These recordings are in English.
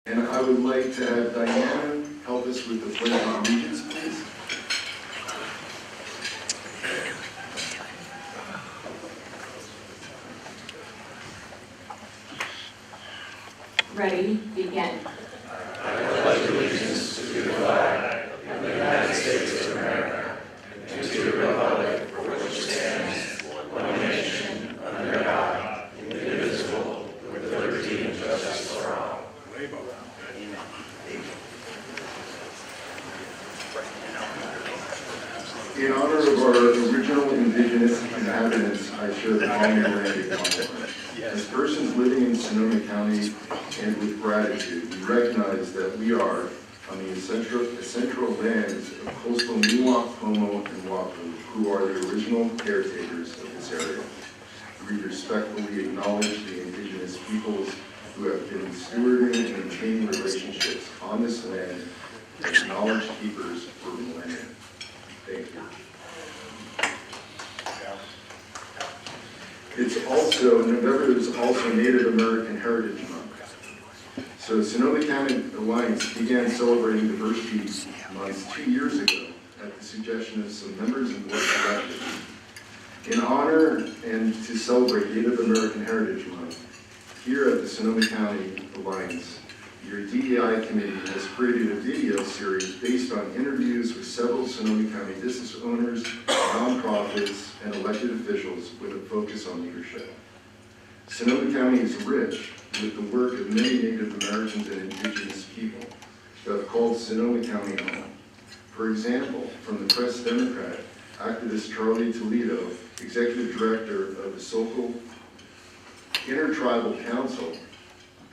And I would like to have Diana help us with the Pledge of Allegiance, please. Ready, begin. I pledge allegiance to the flag of the United States of America and to the republic for which it stands, one nation, under God, indivisible, with liberty and justice for all. In honor of our original indigenous inhabitants, I share the following land acknowledgement. As persons living in Sonoma County and with gratitude, we recognize that we are on the ancestral lands of coastal Miwok, Pomo, and Wapu, who are the original caretakers of this area. We respectfully acknowledge the indigenous peoples who have been stewarding and maintaining relationships on this land as knowledge keepers for millennia. Thank you. November is also Native American Heritage Month. So Sonoma County Alliance began celebrating Diversity Month 2 years ago at the suggestion of some members and board of directors. In honor and to celebrate Native American Heritage Month, here at the Sonoma County Alliance, your DEI committee has created a video series based on interviews with several Sonoma County business owners, nonprofits, and elected officials with a focus on leadership. Sonoma County is rich with the work of many Native Americans and indigenous people who have called Sonoma County home. For example, from the Press Democrat, activist Charlie Toledo, executive director of the Sokol Intertribal Council,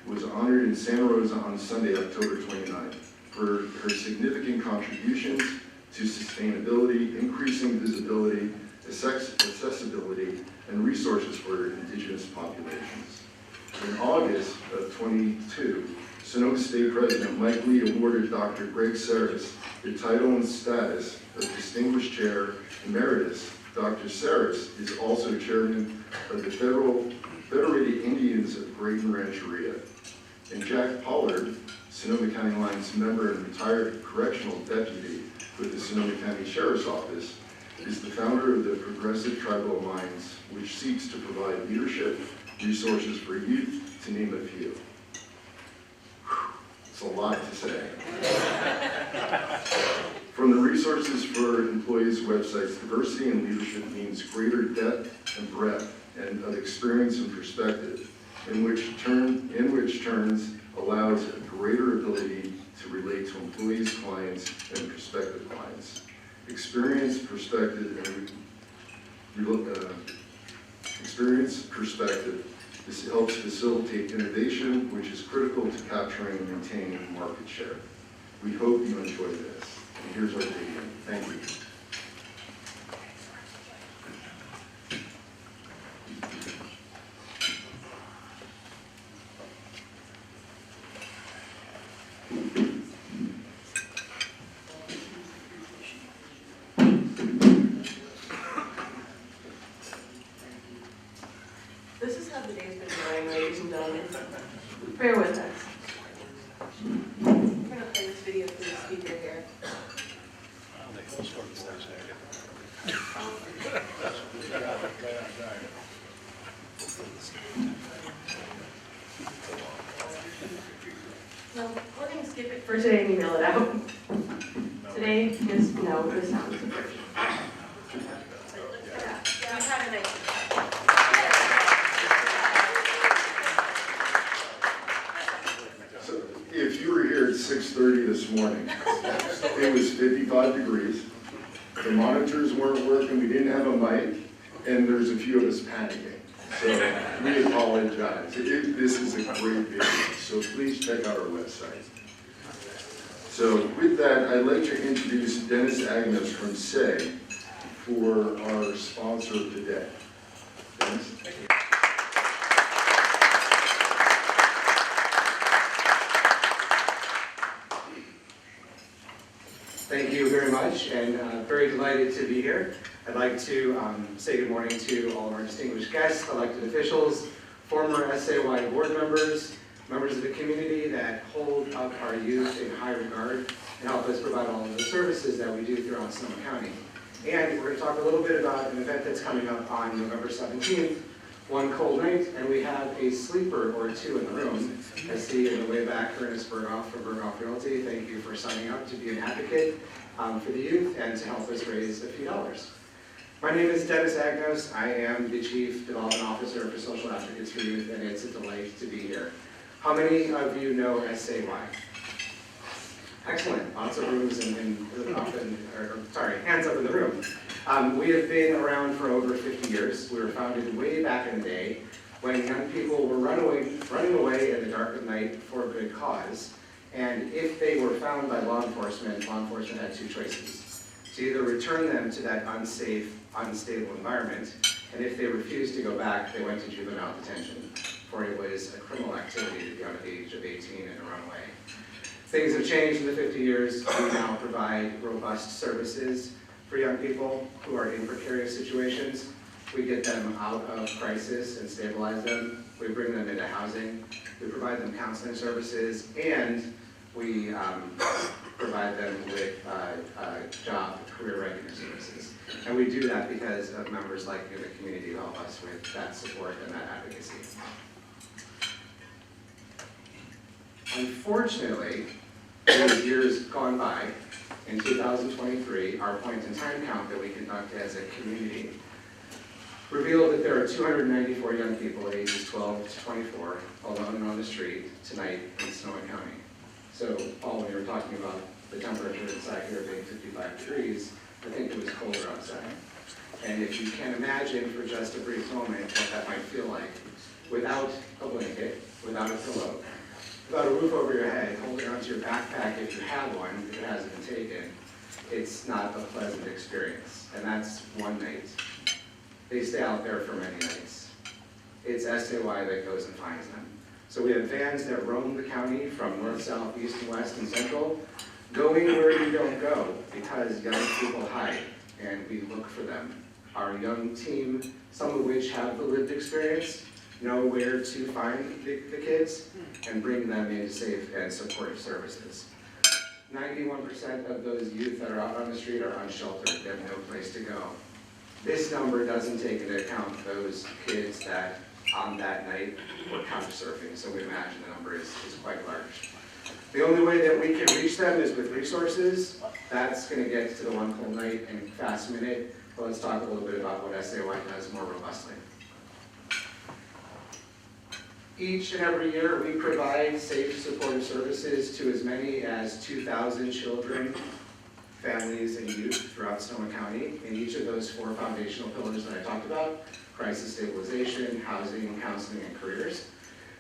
was honored in Santa Rosa on Sunday, October 29th, for her significant contributions to sustainability, increasing visibility, accessibility, and resources for indigenous populations. In August of 22, Sonoma State President Mike Lee awarded Dr. Greg Saris the title and status of Distinguished Chair Emeritus. Dr. Saris is also chairman of the Federated Indians of Great Rancheria. And Jack Pollard, Sonoma County Alliance member and retired correctional deputy with the Sonoma County Sheriff's Office, is the founder of the Progressive Tribal Alliance, which seeks to provide leadership, resources for youth, to name a few. It's a lot to say. From the resources for employees' websites, diversity and leadership means greater depth and breadth and of experience and perspective, in which turns allows a greater ability to relate to employees, clients, and prospective clients. Experience, perspective, this helps facilitate innovation, which is critical to capturing and maintaining market share. We hope you enjoy this. And here's our video. Thank you. This is how the day's been going, ladies and gentlemen. Bear with us. We're going to play this video for the speaker here. No, we're going to skip it for today and email it out. Today is no, the sound version. We've had a nice If you were here at 6:30 this morning, it was 55 degrees, the monitors weren't working, we didn't have a mic, and there's a few of us panicking. So we apologize. This is a great video, so please check out our website. So with that, I'd like to introduce Dennis Agnes from SCA for our sponsor of the day. Dennis? Thank you. Thank you very much, and very delighted to be here. I'd like to say good morning to all of our distinguished guests, elected officials, former SAY board members, members of the community that hold up our youth in high regard and help us provide all of the services that we do throughout Sonoma County. And we're going to talk a little bit about an event that's coming up on November 17th, one cold night, and we have a sleeper or two in the room. I see in the way back Ernest Berghoff from Berghoff Realty. Thank you for signing up to be an advocate for the youth and to help us raise a few dollars. My name is Dennis Agnos. I am the Chief Development Officer for Social Advocates for Youth, and it's a delight to be here. How many of you know SCA? Excellent, lots of rooms hands up in the room. We have been around for over 50 years. We were founded way back in the day when young people were running away in the dark of night for a good cause. And if they were found by law enforcement had two choices: to either return them to that unsafe, unstable environment, and if they refused to go back, they went to juvenile detention, for it was a criminal activity to be under the age of 18 and run away. Things have changed in the 50 years. We now provide robust services for young people who are in precarious situations. We get them out of crisis and stabilize them. We bring them into housing. We provide them counseling services, and we provide them with job, career readiness services. And we do that because of members like you in the community who help us with that support and that advocacy. Unfortunately, in years gone by, in 2023, our point-in-time count that we conduct as a community revealed that there are 294 young people ages 12 to 24 alone and on the street tonight in Sonoma County. So, Paul, when you were talking about the temperature inside here being 55 degrees, I think it was colder outside. And if you can imagine for just a brief moment what that might feel like without a blanket, without a pillow, without a roof over your head, holding onto your backpack if you have one, if it hasn't been taken, it's not a pleasant experience. And that's one night. They stay out there for many nights. It's SCA that goes and finds them. So we have vans that roam the county from north, south, east, and west, and central, going where you don't go because young people hide, and we look for them. Our young team, some of which have the lived experience, know where to find the kids and bring them into safe and supportive services. 91% of those youth that are out on the street are unsheltered. They have no place to go. This number doesn't take into account those kids that on that night were couch surfing, so we imagine the number is quite large. The only way that we can reach them is with resources. That's going to get to the one cold night in a fast minute, but let's talk a little bit about what SCA does more robustly. Each and every year, we provide safe, supportive services to as many as 2,000 children, families, and youth throughout Sonoma County in each of those four foundational pillars that I talked about: crisis stabilization, housing, counseling, and careers.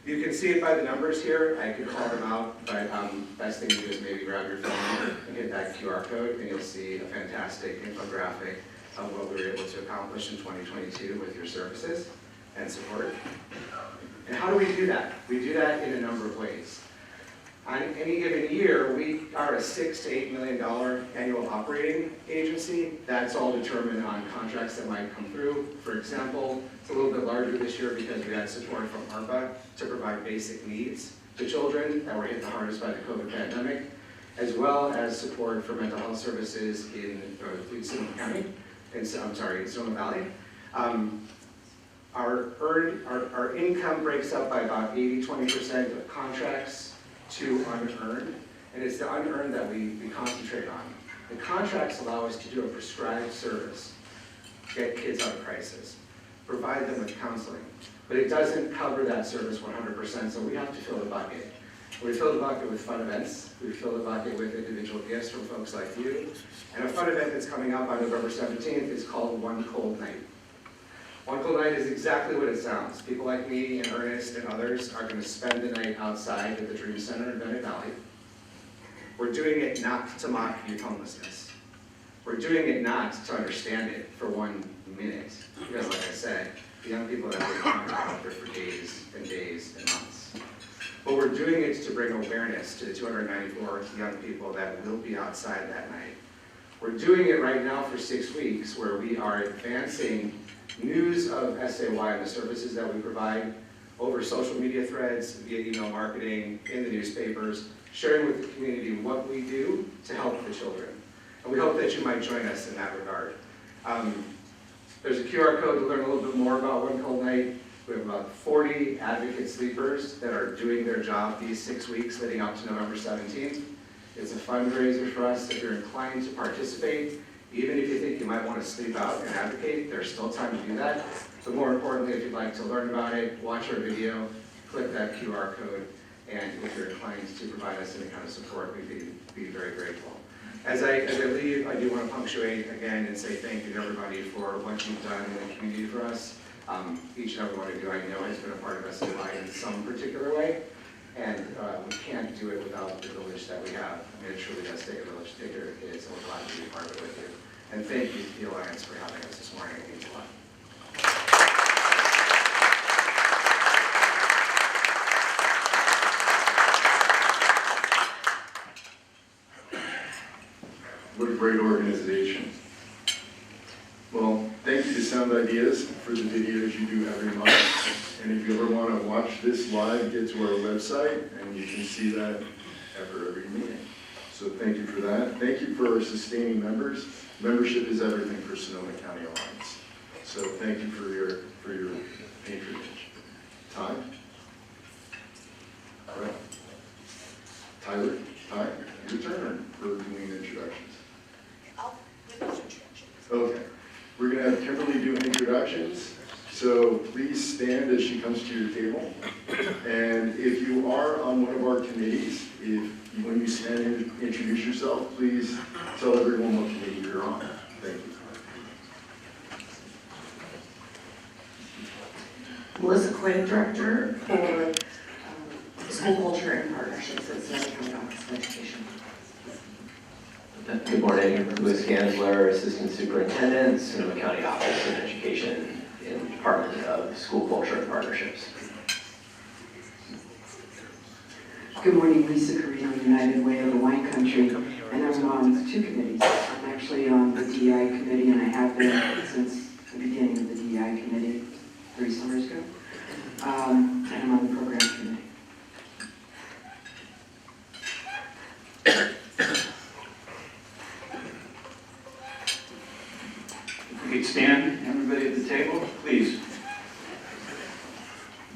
You can see it by the numbers here. I could call them out, but best thing to do is maybe grab your phone and hit that QR code, and you'll see a fantastic infographic of what we were able to accomplish in 2022 with your services and support. And how do we do that? We do that in a number of ways. On any given year, we are a $6 to $8 million annual operating agency. That's all determined on contracts that might come through. For example, it's a little bit larger this year because we had support from ARPA to provide basic needs to children that were hit the hardest by the COVID pandemic, as well as support for mental health services in Sonoma County, in Sonoma Valley. Our income breaks up by about 80-20% of contracts to unearned, and it's the unearned that we concentrate on. The contracts allow us to do a prescribed service, get kids out of crisis, provide them with counseling, but it doesn't cover that service 100%, so we have to fill the bucket. We fill the bucket with fun events, we fill the bucket with individual gifts from folks like you, and a fun event that's coming up on November 17th is called One Cold Night. One Cold Night is exactly what it sounds. People like me and Ernest and others are going to spend the night outside at the Dream Center in Bennett Valley. We're doing it not to mock youth homelessness. We're doing it not to understand it for 1 minute. Because like I said, the young people that have been out there for days and days and months. But we're doing it to bring awareness to the 294 young people that will be outside that night. We're doing it right now for 6 weeks, where we are advancing news of SCA and the services that we provide, over social media threads, via email marketing, in the newspapers, sharing with the community what we do to help the children. And we hope that you might join us in that regard. There's a QR code to learn a little bit more about One Cold Night. We have about 40 advocate sleepers that are doing their job these 6 weeks leading up to November 17th. It's a fundraiser for us. If you're inclined to participate, even if you think you might want to sleep out and advocate, there's still time to do that. But more importantly, if you'd like to learn about it, watch our video, click that QR code, and if you're inclined to provide us any kind of support, we'd be very grateful. As I leave, I do want to punctuate again and say thank you to everybody for what you've done in the community for us. Each and every one of you I know has been a part of SCA in some particular way, and we can't do it without the village that we have. I mean, it truly does take a village to take care of kids, and we're glad to be a part of it with you. And thank you to the Alliance for having us this morning. It means a lot. What a great organization. Well, thank you to Sound Ideas for the videos you do every month. And if you ever want to watch this live, get to our website and you can see that after every meeting. So thank you for that. Thank you for our sustaining members. Membership is everything for Sonoma County Alliance. So thank you for your patronage. Ty? All right. Tyler, Ty, your turn for doing introductions. Okay, we're going to have Kimberly do introductions, so please stand as she comes to your table. And if you are on one of our committees, when you stand and introduce yourself, please tell everyone what committee you're on. Thank you. Melissa Quinn, Director for School Culture and Partnerships at Sonoma County Office of Education. Good morning, Louis Gansler, Assistant Superintendent, Sonoma County Office of Education in the Department of School Culture and Partnerships. Good morning, Lisa Carino, United Way of the Wine Country, and I'm on 2 committees. I'm actually on the DEI committee, and I have been since the beginning of the DEI committee 3 summers ago, and I'm on the program committee. You could stand, everybody at the table, please.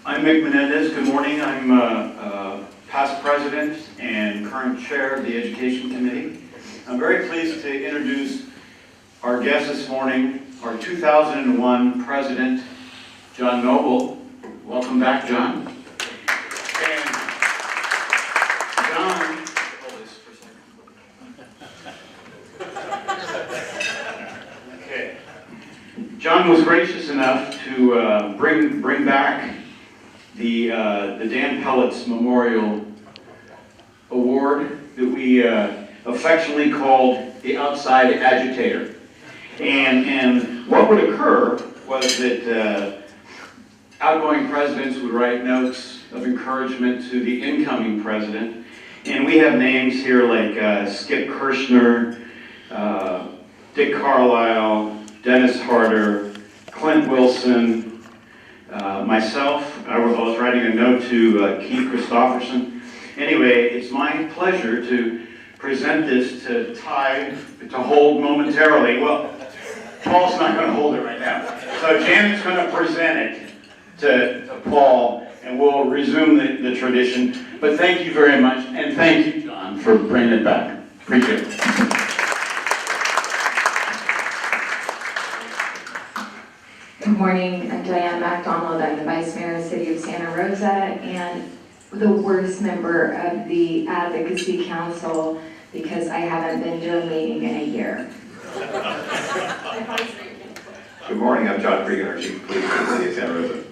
I'm Mick Menendez. Good morning. I'm past president and current chair of the Education Committee. I'm very pleased to introduce our guest this morning, our 2001 president, John Noble. Welcome back, John. And John, okay. John was gracious enough to bring back the Dan Pellet's Memorial Award that we affectionately called the Outside Agitator. And what would occur was that outgoing presidents would write notes of encouragement to the incoming president. And we have names here like Skip Kirshner, Dick Carlisle, Dennis Harder, Clint Wilson, myself. I was writing a note to Keith Christofferson. Anyway, it's my pleasure to present this to Ty to hold momentarily. Well, Paul's not going to hold it right now. So Janet's going to present it to Paul, and we'll resume the tradition. But thank you very much, and thank you, John, for bringing it back. Appreciate it. Good morning, I'm Diane MacDonald. I'm the Vice Mayor of the City of Santa Rosa and the worst member of the Advocacy Council because I haven't been to a meeting in a year. Good morning, I'm John Cregan, our Chief of Police for the City of Santa Rosa.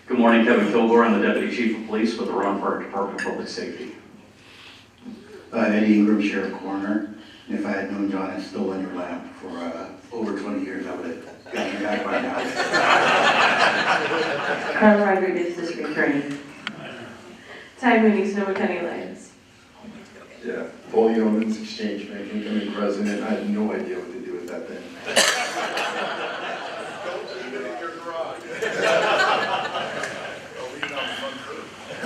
Good morning, Kevin Kilgore. I'm the Deputy Chief of Police with the Rowan Park Department of Public Safety. Eddie Ingram, Sheriff Coroner. And if I had known John had stolen your lamp for over 20 years, I would have gotten you back by now. Carla Rodriguez, District Attorney. Ty Mooney, Sonoma County Alliance. Yeah, Paul Yeoman's Exchange Bank incoming president. I had no idea what to do with that thing. Don't leave it in your garage.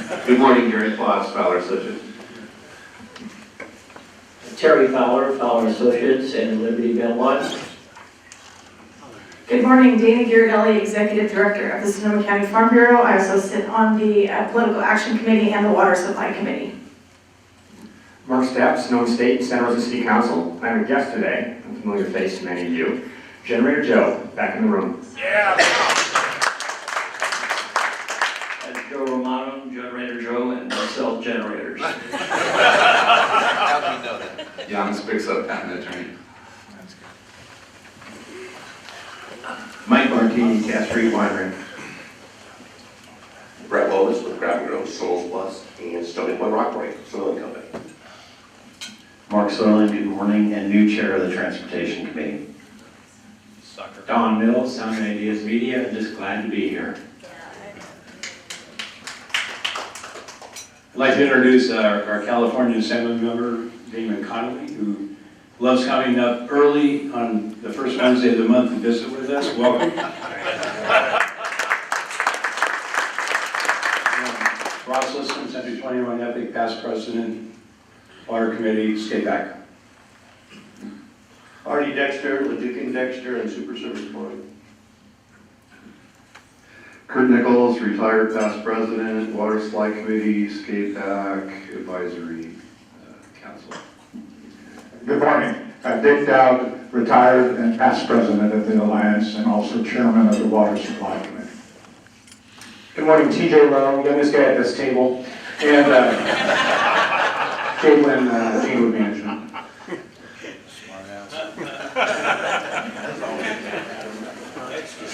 Good morning, Gary Kloss, Fowler Associates. Terry Fowler, Fowler Associates, and Liberty Bell 1. Good morning, Dana Ghirardelli, Executive Director of the Sonoma County Farm Bureau. I also sit on the Political Action Committee and the Water Supply Committee. Mark Stepp, Sonoma State and Santa Rosa City Council. I'm a guest today, a familiar face to many of you. Generator Joe, back in the room. Yeah! That's Joe Romano, Generator Joe, and myself, Generators. How do you know that? Jan Spicks up, patent attorney. Mike Martini, Cass Street Winery. Brett Lovis with Grab and Go, Souls Plus, and Stony Point Rockaway, Soil Company. Mark Soilen, good morning, and new chair of the Transportation Committee. Don Mills, Sound and Ideas Media, just glad to be here. I'd like to introduce our California Assembly member, Damon Connolly, who loves coming up early on the first Wednesday of the month to visit with us. Welcome. Ross Liston, Century 21 Epic, past president, Water Committee, stay back. Artie Dexter, Leduc Dexter, and Super Service Board. Kurt Nichols, retired past president, Water Supply Committee, SCA Advisory Council. Good morning. Dick Dowd, retired and past president of the Alliance and also chairman of the Water Supply Committee. Good morning, TJ Lowe, youngest guy at this table, and Caitlin, Teamwood Management.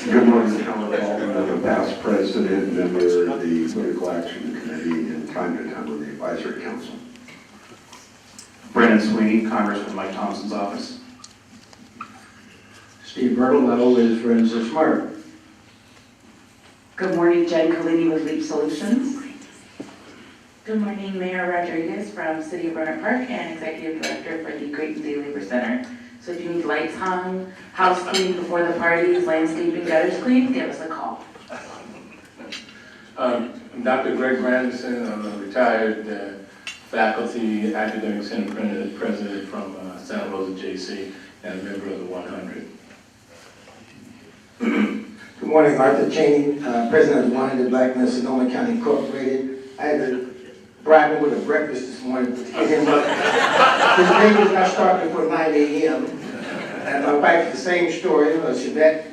Good morning, Howard Baldwin, I'm a past president, member of the Political Action Committee, and time to time on the Advisory Council. Brandon Sweeney, Congressman Mike Thompson's office. Steve Bertolletto is Friends of Smart. Good morning, Jen Collini with Leap Solutions. Good morning, Mayor Rodriguez from City of Roanoke Park and Executive Director for the Creighton Day Labor Center. So if you need lights hung, house cleaned before the parties, landscaping, gutters cleaned, give us a call. I'm Dr. Greg Grandison. I'm a retired faculty, academic senate president from Santa Rosa JC and a member of the 100. Good morning, Arthur Cheney, president of the 100 Blackness Sonoma County Incorporated. I had to bribe him with a breakfast this morning to get him up. His day does not start before 9 a.m. And my wife, the same story, Chevette,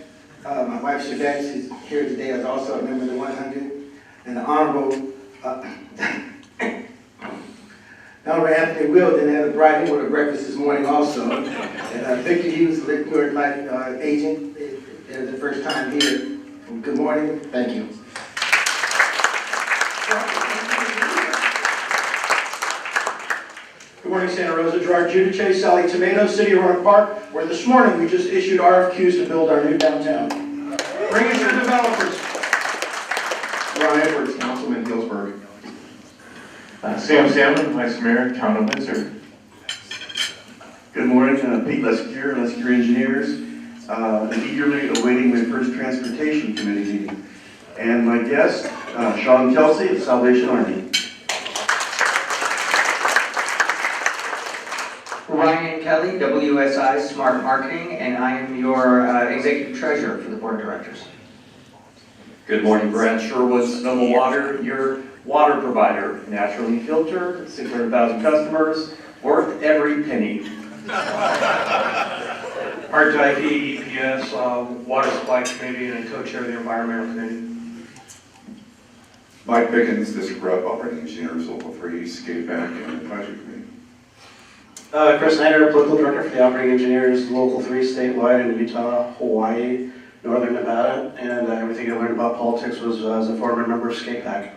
my wife Chevette is here today as also a member of the 100. And the Honorable Anthony Wilden had to bribe him with a breakfast this morning also. And Victor Hughes, the liquid life agent, is the first time here. Good morning, thank you. Good morning, Santa Rosa. Gerard Giudice, Sally Tomato, City of Roanoke Park, where this morning we just issued RFQs to build our new downtown. Bring us your developers. Ron Edwards, Councilman Hillsburg. Sam Salmon, Vice Mayor, Town of Windsor. Good morning, Pete Lescure, Lescure Engineers. Eagerly awaiting my first Transportation Committee meeting. And my guest, Sean Kelsey of Salvation Army. Ryan Kelly, WSI Smart Marketing, and I am your Executive Treasurer for the Board of Directors. Good morning, Brad Sherwood, Sonoma Water, your water provider, naturally filtered, 600,000 customers, worth every penny. Art Dyke, EPS, Water Supply Committee, and co-chair of the Environmental Committee. Mike Pickens, District Rep, Operating Engineers, Local 3, SCA and Advisory Committee. Chris Snyder, Political Director for the Operating Engineers, Local 3 statewide in Utah, Hawaii, Northern Nevada, and everything I learned about politics was as a former member of SCA.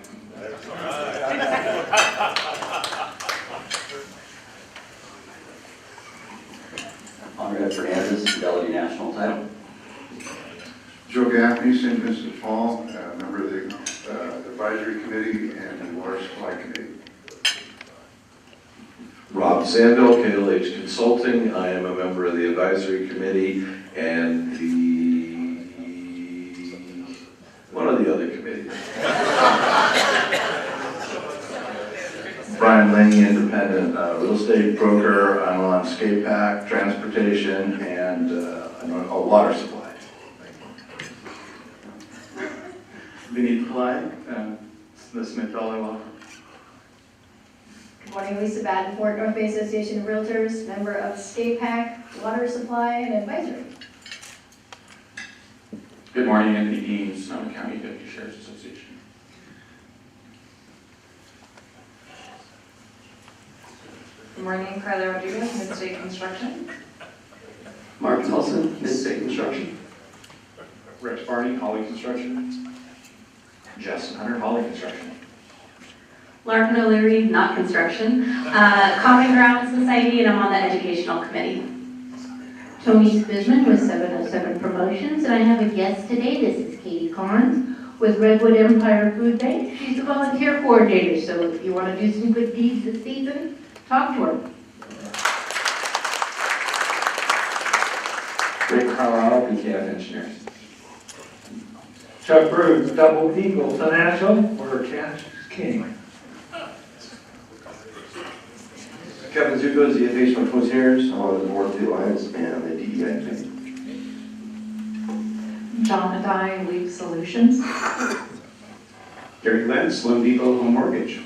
Honored Fernandez, Fidelity National Title. Joe Gaffney, St. Vincent Fall, member of the Advisory Committee and the Water Supply Committee. Rob Sandell, KLH Consulting. I am a member of the Advisory Committee and one of the other committees. Brian Laney, independent real estate broker. I'm on SCA transportation, and a water supply. Vinny Pillai, the Smith Valley Law. Good morning, Lisa Badenford, North Bay Association of Realtors, member of SCA Water Supply and Advisory. Good morning, Anthony Dean, Sonoma County Deputy Sheriff's Association. Good morning, Carla Rodriguez, Mid-State Construction. Mark Nelson, Mid-State Construction. Rex Barney, Holly Construction. Justin Hunter, Holly Construction. Larkin O'Leary, not construction. Common Ground Society, and I'm on the Educational Committee. Tony Spizman with 707 Promotions, and I have a guest today. This is Katie Collins with Redwood Empire Food Bank. She's a volunteer coordinator, so if you want to do some good deeds this season, talk to her. Rick Carlisle, PKF Engineers. Chuck Bruce, Double Eagle Financial, where cash is king. Kevin Zuko, ZFH from Coziers, I'm on the board of the Alliance and the DEI committee. John Adai, Leap Solutions. Gary Lentz, Loan Depot Home Mortgage.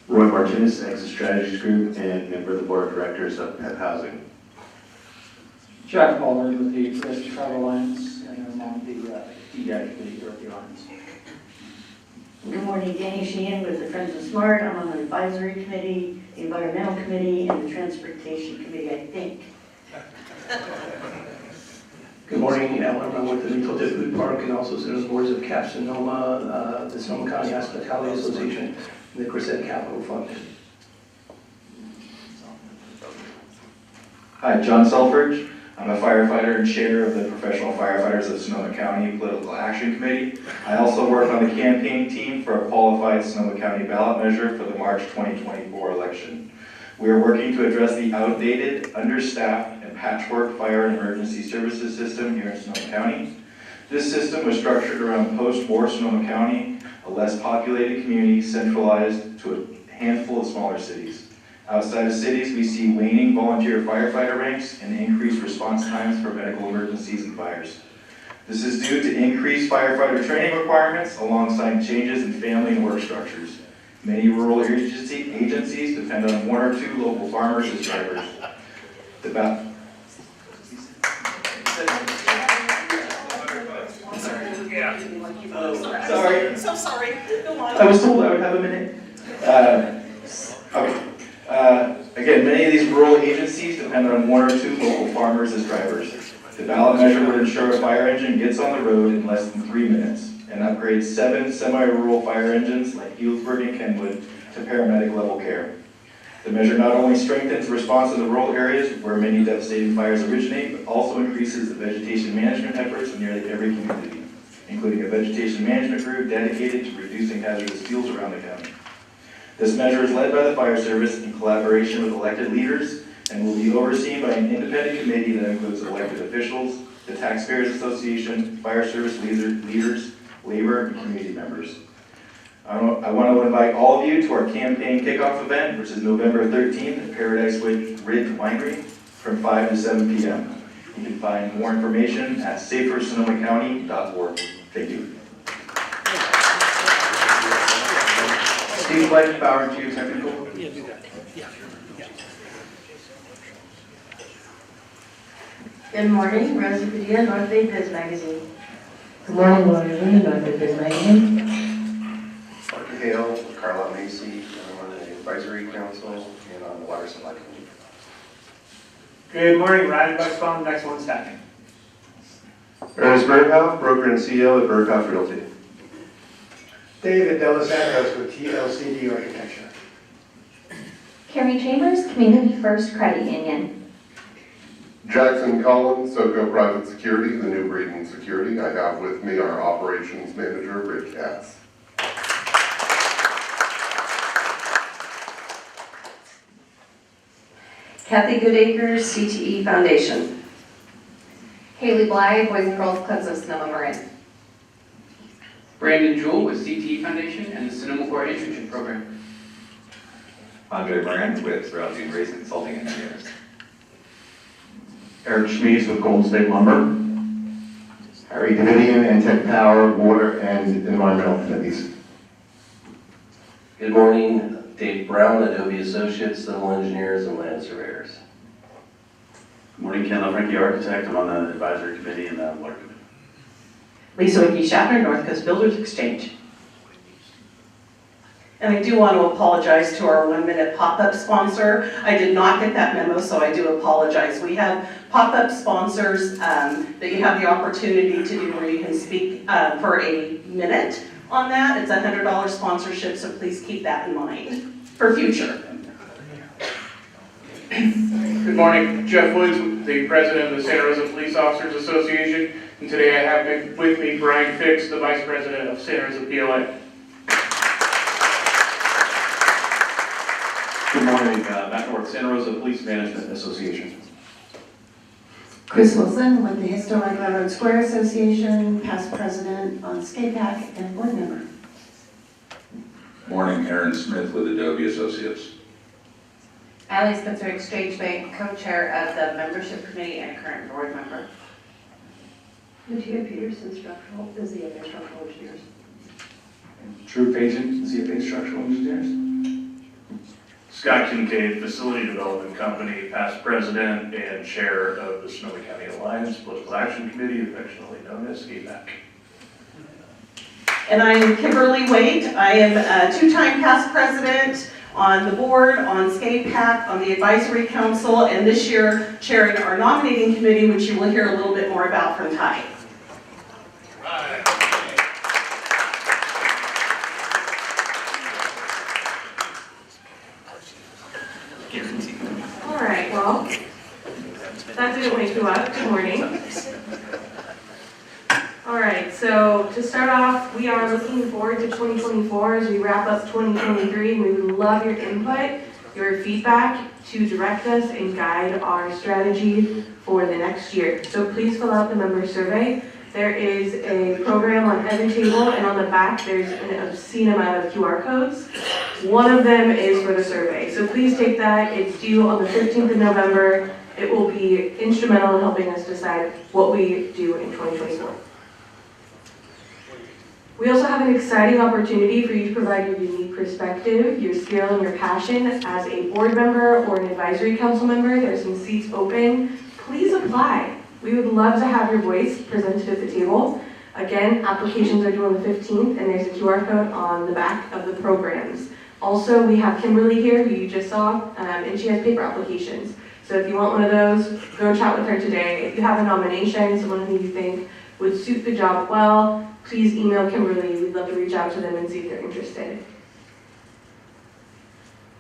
Roy Martinez, Exit Strategies Group, and member of the Board of Directors of PEP Housing. Jack Pollard with the Fresh Travel Alliance, and I'm on the DEI committee here at the Alliance. Good morning, Danny Sheehan with the Friends of Smart. I'm on the Advisory Committee, the Environmental Committee, and the Transportation Committee, I think. Good morning, Alan. I'm with the Retail Food Park and also sit on the boards of CAP Sonoma, the Sonoma County Hospitality Association, and the Crescent Capital Fund. Hi, John Selfridge. I'm a firefighter and chair of the Professional Firefighters of Sonoma County Political Action Committee. I also work on the campaign team for a qualified Sonoma County ballot measure for the March 2024 election. We are working to address the outdated, understaffed, and patchwork fire and emergency services system here in Sonoma County. This system was structured around post-war Sonoma County, a less populated community centralized to a handful of smaller cities. Outside of cities, we see waning volunteer firefighter ranks and increased response times for medical emergencies and fires. This is due to increased firefighter training requirements alongside changes in family and work structures. Many rural agencies depend on one or two local farmers as drivers. Sorry. So sorry. Go on. I was told I would have a minute. Again, many of these rural agencies depend on one or two local farmers as drivers. The ballot measure would ensure a fire engine gets on the road in less than 3 minutes and upgrades 7 semi-rural fire engines like Healdsburg and Kenwood to paramedic level care. The measure not only strengthens response in the rural areas where many devastating fires originate, but also increases the vegetation management efforts in nearly every community, including a vegetation management group dedicated to reducing hazardous fuels around the county. This measure is led by the fire service in collaboration with elected leaders and will be overseen by an independent committee that includes elected officials, the Taxpayers Association, fire service leaders, labor, and community members. I want to invite all of you to our campaign kickoff event, which is November 13th at Paradise Ridge Winery from 5 to 7 p.m. You can find more information at safersonomacounty.org. Thank you. Steve Blake, Power Geotechnical. Good morning, Rosie Padilla, North Bay Biz Magazine. Good morning, Lori Lee, North Bay Biz Magazine. Parker Hale, with Carlisle Macy, I'm on the Advisory Council and on the Water Supply Committee. Good morning, Ryan Bucksbaum, Next One Staffing. Ernest Berghoff, broker and CEO at Berghoff Realty. David Delos Santos with TLCD Architecture. Carrie Chambers, Community First Credit Union. Jackson Collins, SoCo Private Security, the New Breed in Security. I have with me our operations manager, Rick Cass. Kathy Goodacre, CTE Foundation. Haley Bly, Boys and Girls Clubs of Sonoma Marin. Brandon Jewell with CTE Foundation and the Sonoma Core Internship Program. Andre Moran with Rousey and Grace Consulting Engineers. Eric Schmies with Golden State Lumber. Harry Davidian and Tech Power, Water and Environmental Committees. Good morning, Dave Brown, Adobe Associates, Civil Engineers and Land Surveyors. Good morning, Ken LaFranchi, Architect. I'm on the Advisory Committee and the Water Committee. Lisa Wicki-Schaffner, North Coast Builders Exchange. And I do want to apologize to our 1 minute pop-up sponsor. I did not get that memo, so I do apologize. We have pop-up sponsors that you have the opportunity to do where you can speak for a minute on that. It's a $100 sponsorship, so please keep that in mind for future. Good morning, Jeff Woods, the President of the Santa Rosa Police Officers Association, and today I have with me Brian Fix, the Vice President of Santa Rosa PLA. Good morning, Matt North, Santa Rosa Police Management Association. Chris Wilson with the Historic Railroad Square Association, past president on SCA and board member. Morning, Aaron Smith with Adobe Associates. Allie Spencer, Exchange Bank, co-chair of the membership committee and current board member. Lucia Peterson, structural, is the other structural engineers. Drew Pageant, ZFA Structural Engineers. Scott Kincaid, Facility Development Company, past president and chair of the Sonoma County Alliance Political Action Committee, affectionately known as SCA. And I am Kimberly Waite. I am a two-time past president on the board, on SCA, on the advisory council, and this year chairing our nominating committee, which you will hear a little bit more about from Ty. All right, well, that didn't wake you up. Good morning. All right, so to start off, we are looking forward to 2024 as we wrap up 2023, and we would love your input, your feedback to direct us and guide our strategy for the next year. So please fill out the member survey. There is a program on every table, and on the back there's an obscene amount of QR codes. One of them is for the survey. So please take that. It's due on the 15th of November. It will be instrumental in helping us decide what we do in 2024. We also have an exciting opportunity for you to provide your unique perspective, your skill, and your passion as a board member or an advisory council member. There are some seats open. Please apply. We would love to have your voice presented at the table. Again, applications are due on the 15th, and there's a QR code on the back of the programs. Also, we have Kimberly here, who you just saw, and she has paper applications. So if you want one of those, go chat with her today. If you have a nomination, someone who you think would suit the job well, please email Kimberly. We'd love to reach out to them and see if they're interested.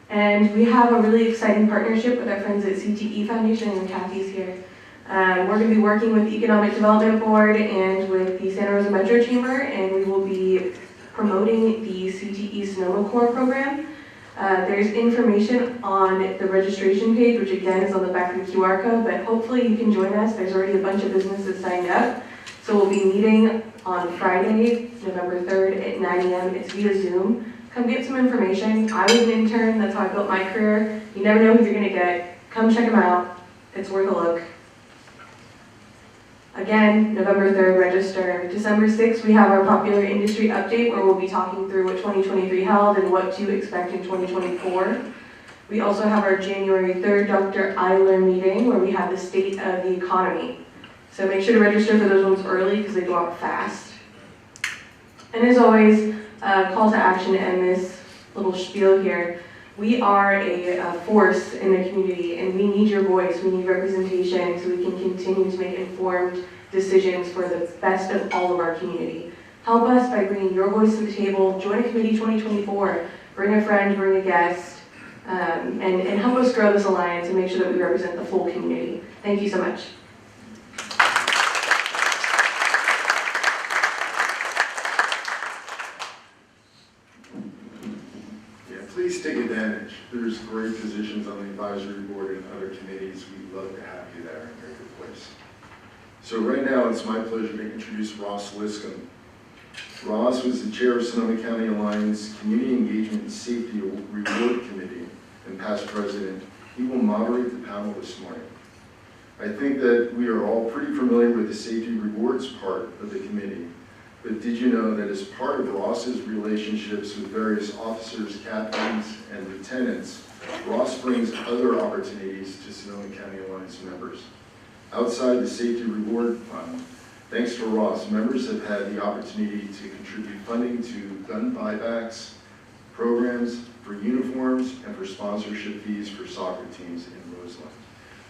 And we have a really exciting partnership with our friends at CTE Foundation, and Kathy's here. We're going to be working with the Economic Development Board and with the Santa Rosa Metro Chamber, and we will be promoting the CTE Sonoma Core program. There's information on the registration page, which again is on the back of the QR code, but hopefully you can join us. There's already a bunch of businesses signed up. So we'll be meeting on Friday, November 3rd at 9 a.m. It's via Zoom. Come get some information. I was an intern. That's how I built my career. You never know who you're going to get. Come check them out. It's worth a look. Again, November 3rd, register. December 6th, we have our popular industry update where we'll be talking through what 2023 held and what to expect in 2024. We also have our January 3rd Dr. Eiler meeting where we have the state of the economy. So make sure to register for those ones early because they go out fast. And as always, call to action to end this little spiel here. We are a force in the community, and we need your voice. We need representation so we can continue to make informed decisions for the best of all of our community. Help us by bringing your voice to the table. Join a committee 2024. Bring a friend, bring a guest, and help us grow this alliance and make sure that we represent the full community. Thank you so much. Please take advantage. There's great positions on the advisory board and other committees. We'd love to have you there in your good place. So right now, it's my pleasure to introduce Ross Liscombe. Ross was the chair of Sonoma County Alliance Community Engagement and Safety Reward Committee and past president. He will moderate the panel this morning. I think that we are all pretty familiar with the safety rewards part of the committee, but did you know that as part of Ross's relationships with various officers, captains, and lieutenants, Ross brings other opportunities to Sonoma County Alliance members. Outside the safety reward fund, thanks to Ross, members have had the opportunity to contribute funding to gun buybacks, programs for uniforms, and for sponsorship fees for soccer teams in Roseland.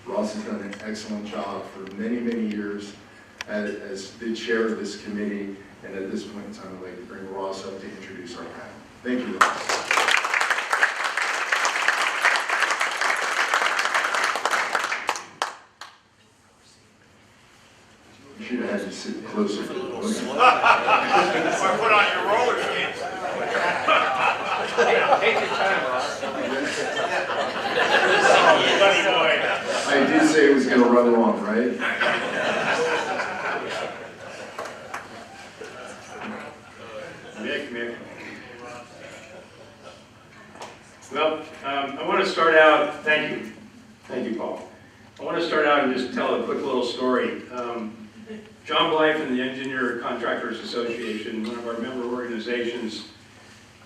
Ross has done an excellent job for many, many years as the chair of this committee, and at this point in time, I'd like to bring Ross up to introduce our panel. Thank you, Ross. You should have had to sit closer. Or put on your roller skates. Take your time, Ross. Funny boy. I did say it was going to run long, right? Mick. Well, I want to start out, thank you, Paul. I want to start out and just tell a quick little story. John Blythe and the Engineer Contractors Association, one of our member organizations,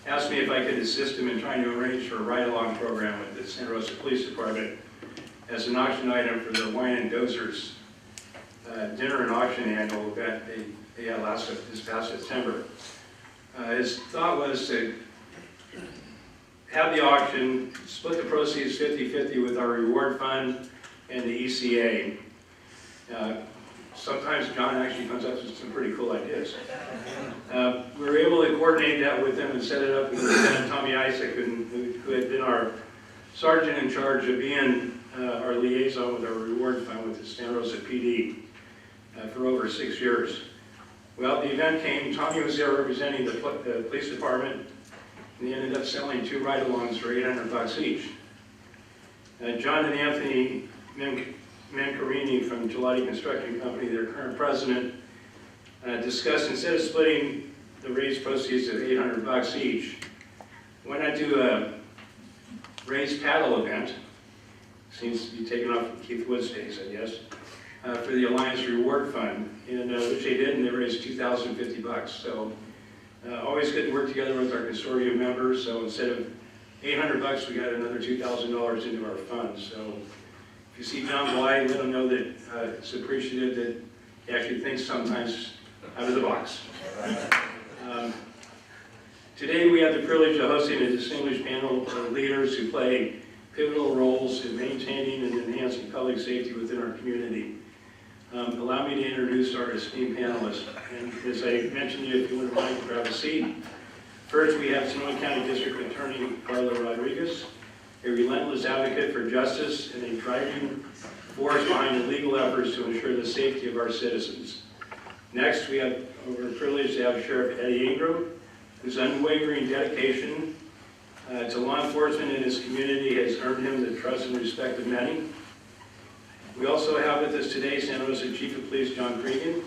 asked me if I could assist him in trying to arrange for a ride-along program with the Santa Rosa Police Department as an auction item for their Wine and Dozers dinner and auction annual event they had this past September. His thought was to have the auction, split the proceeds 50-50 with our reward fund and the ECA. Sometimes John actually comes up with some pretty cool ideas. We were able to coordinate that with them and set it up with Lieutenant Tommy Isaac, who had been our sergeant in charge of being our liaison with our reward fund with the Santa Rosa PD for over 6 years. Well, the event came, Tommy was there representing the police department, and they ended up selling 2 ride-alongs for $800 each. John and Anthony Mancarini from Gelati Construction Company, their current president, discussed, instead of splitting the raised proceeds of $800 each, why not do a raised paddle event? Seems to be taken off from Keith Wood's days, I guess, for the Alliance Reward Fund, and which they did, and they raised $2,050. So always good to work together with our consortium members. So instead of $800, we got another $2,000 into our fund. So if you see John Blythe, let him know that it's appreciative that he actually thinks sometimes out of the box. Today we have the privilege of hosting a distinguished panel of leaders who play pivotal roles in maintaining and enhancing public safety within our community. Allow me to introduce our esteemed panelists. And as I mentioned to you, if you wouldn't mind, grab a seat. First, we have Sonoma County District Attorney Carla Rodriguez, a relentless advocate for justice and a driving force behind the legal efforts to ensure the safety of our citizens. Next, we're privileged to have Sheriff Eddie Ingram, whose unwavering dedication to law enforcement in his community has earned him the trust and respect of many. We also have with us today Santa Rosa Chief of Police John Cregan,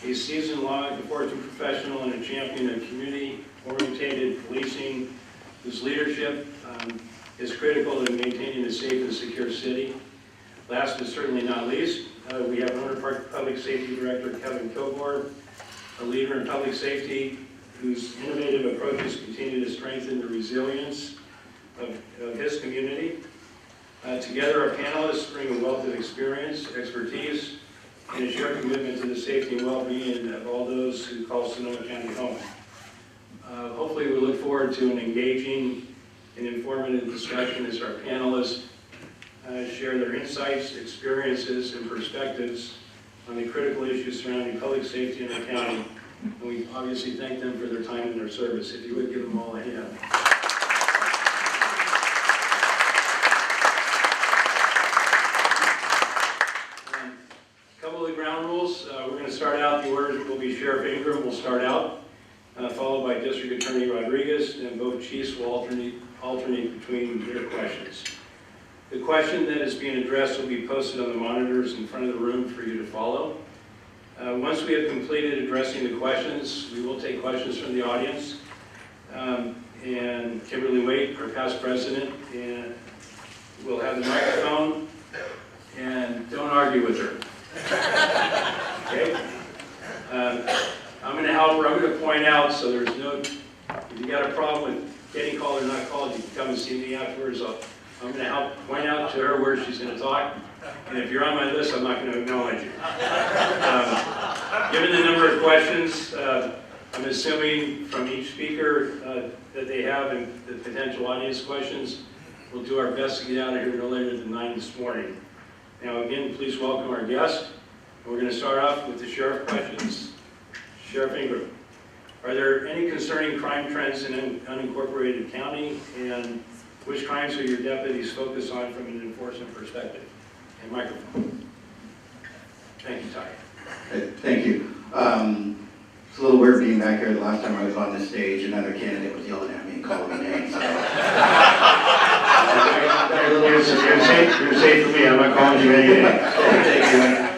a seasoned law enforcement professional and a champion of community-oriented policing, whose leadership is critical in maintaining a safe and secure city. Last but certainly not least, we have Owner Park Public Safety Director Kevin Kilgore, a leader in public safety whose innovative approaches continue to strengthen the resilience of his community. Together, our panelists bring a wealth of experience, expertise, and a shared commitment to the safety and well-being of all those who call Sonoma County home. Hopefully, we look forward to an engaging and informative discussion as our panelists share their insights, experiences, and perspectives on the critical issues surrounding public safety in our county. And we obviously thank them for their time and their service. If you would give them all a hand. A couple of the ground rules. We're going to start out, the order will be Sheriff Ingram will start out, followed by District Attorney Rodriguez, and both chiefs will alternate between their questions. The question that is being addressed will be posted on the monitors in front of the room for you to follow. Once we have completed addressing the questions, we will take questions from the audience. And Kimberly Waite, our past president, and will have the microphone, and don't argue with her. Okay? I'm going to help her. I'm going to point out, so there's no, if you got a problem with getting called or not called, you can come and see me afterwards. I'm going to help point out to her where she's going to talk. And if you're on my list, I'm not going to acknowledge you. Given the number of questions, I'm assuming from each speaker that they have and the potential audience questions, we'll do our best to get out of here no later than 9 this morning. Now again, please welcome our guest. And we're going to start off with the sheriff questions. Sheriff Ingram, are there any concerning crime trends in an unincorporated county, and which crimes are your deputies focused on from an enforcement perspective? And microphone. Thank you, Ty. Thank you. It's a little weird being back here. The last time I was on this stage, another candidate was yelling at me and calling me names. So. You're safe for me. I'm not calling you anything.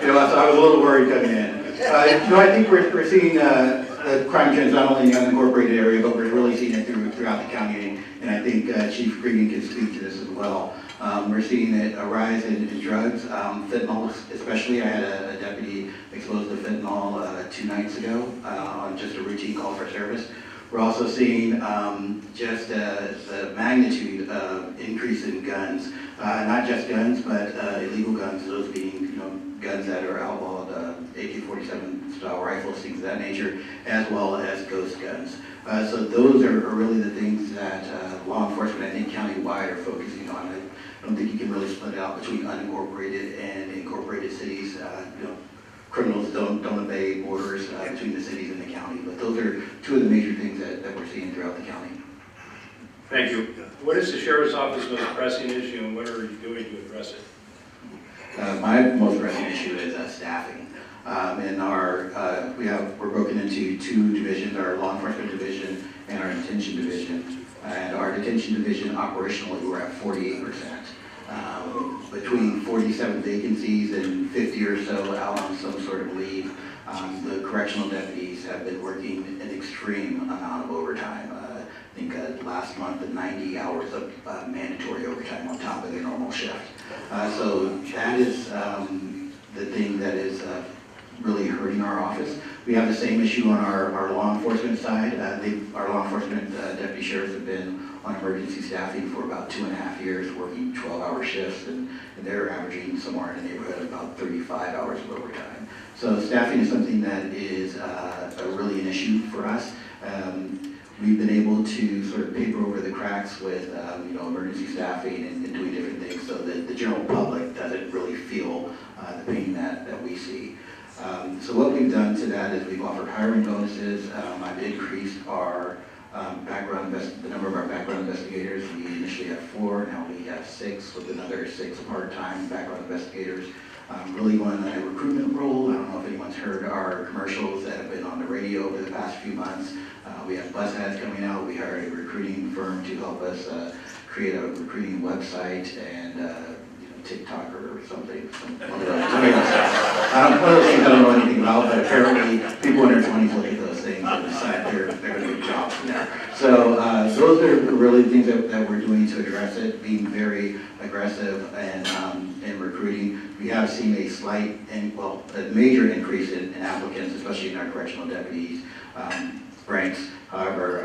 So I was a little worried coming in. I think we're seeing the crime trends not only in the unincorporated area, but we're really seeing it throughout the county. And I think Chief Green can speak to this as well. We're seeing a rise in drugs, fentanyl especially. I had a deputy exposed to fentanyl 2 nights ago on just a routine call for service. We're also seeing just the magnitude of increase in guns, not just guns, but illegal guns, those being guns that are outlawed, AK-47 style rifles, things of that nature, as well as ghost guns. So those are really the things that law enforcement, I think countywide, are focusing on. I don't think you can really split it out between unincorporated and incorporated cities. Criminals don't obey borders between the cities and the county, but those are 2 of the major things that we're seeing throughout the county. Thank you. What is the sheriff's office most pressing issue, and what are you doing to address it? My most pressing issue is staffing. We're broken into 2 divisions, our law enforcement division and our detention division. And our detention division, operationally, we're at 48%. Between 47 vacancies and 50 or so out on some sort of leave, the correctional deputies have been working an extreme amount of overtime. I think last month, 90 hours of mandatory overtime on top of their normal shift. So that is the thing that is really hurting our office. We have the same issue on our law enforcement side. Our law enforcement deputy sheriffs have been on emergency staffing for about 2.5 years, working 12-hour shifts, and they're averaging somewhere in the neighborhood of about 35 hours of overtime. So staffing is something that is really an issue for us. We've been able to sort of paper over the cracks with emergency staffing and doing different things so that the general public doesn't really feel the pain that we see. So what we've done to that is we've offered hiring bonuses. I've increased our the number of our background investigators. We initially had 4, now we have 6, with another 6 part-time background investigators. Really on a recruitment role. I don't know if anyone's heard our commercials that have been on the radio over the past few months. We have bus ads coming out. We hired a recruiting firm to help us create a recruiting website and TikTok or something. One of those things I don't know anything about, but apparently people in their 20s look at those things and decide they're going to get jobs from there. So those are really things that we're doing to address it, being very aggressive and in recruiting. We have seen a slight, a major increase in applicants, especially in our correctional deputies ranks. However,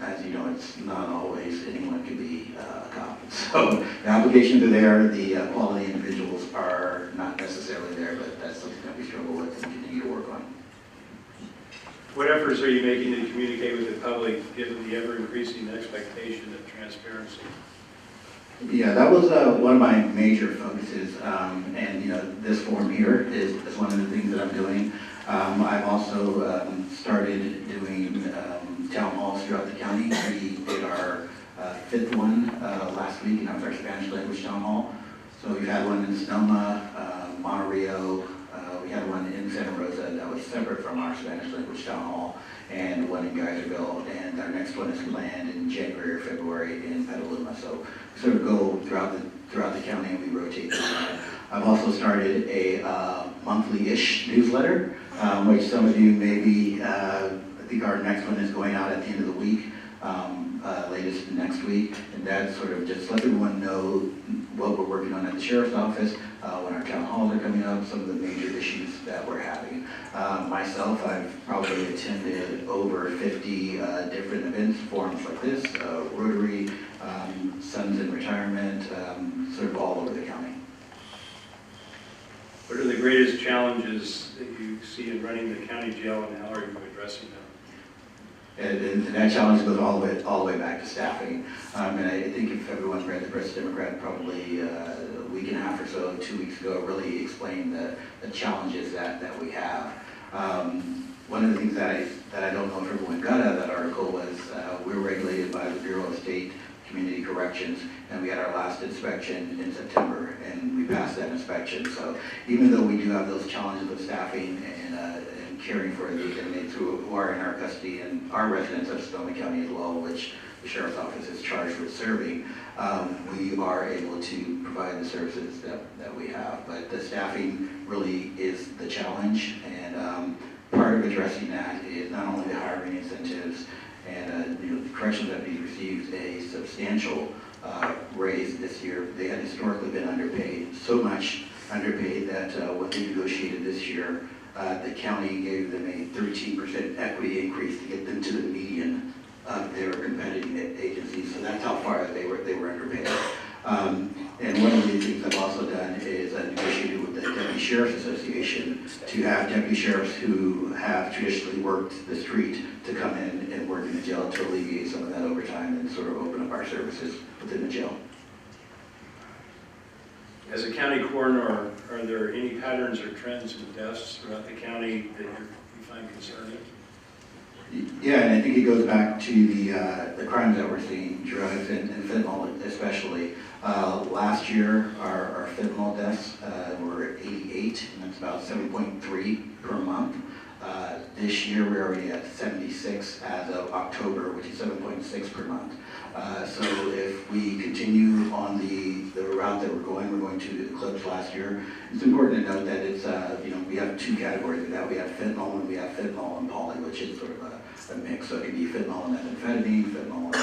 as you know, it's not always anyone can be a cop. So the applications are there, the quality individuals are not necessarily there, but that's something that we struggle with and continue to work on. What efforts are you making to communicate with the public, given the ever-increasing expectation of transparency? Yeah, that was one of my major focuses, and this forum here is one of the things that I'm doing. I've also started doing town halls throughout the county. We did our 5th one last week, and that was our Spanish language town hall. So we've had one in Sonoma, Monterey. We had one in Santa Rosa that was separate from our Spanish language town hall, and one in Geyserville, and our next one is planned in January or February in Petaluma. So we sort of go throughout the county and we rotate them. I've also started a monthly-ish newsletter, which some of you maybe, I think our next one is going out at the end of the week, latest next week, and that sort of just lets everyone know what we're working on at the sheriff's office, when our town halls are coming up, some of the major issues that we're having. Myself, I've probably attended over 50 different events, forums like this, Rotary, Sons in Retirement, sort of all over the county. What are the greatest challenges that you see in running the county jail, and how are you addressing them? And that challenge goes all the way back to staffing. And I think if everyone read the Press Democrat probably a week and a half or so, 2 weeks ago, really explained the challenges that we have. One of the things that I don't know if everyone got out of that article was we're regulated by the Bureau of State Community Corrections, and we had our last inspection in September, and we passed that inspection. So even though we do have those challenges with staffing and caring for the inmates who are in our custody and our residents of Sonoma County as well, which the Sheriff's Office is charged with serving, we are able to provide the services that we have. But the staffing really is the challenge, and part of addressing that is not only the hiring incentives, and the correctional deputies received a substantial raise this year. They had historically been underpaid, so much underpaid that when they negotiated this year, the county gave them a 13% equity increase to get them to the median of their competing agencies. So that's how far they were underpaid. And one of the things I've also done is I negotiated with the Deputy Sheriff's Association to have deputy sheriffs who have traditionally worked the street to come in and work in the jail to alleviate some of that overtime and sort of open up our services within the jail. As a county coroner, are there any patterns or trends in deaths throughout the county that you find concerning? Yeah, and I think it goes back to the crimes that we're seeing, drugs and fentanyl especially. Last year, our fentanyl deaths were 88, and that's about 7.3 per month. This year, we're already at 76 as of October, which is 7.6 per month. So if we continue on the route that we're going to eclipse last year. It's important to note that it's, we have two categories of that. We have fentanyl and we have fentanyl and poly, which is sort of a mix. So it can be fentanyl and methamphetamine, fentanyl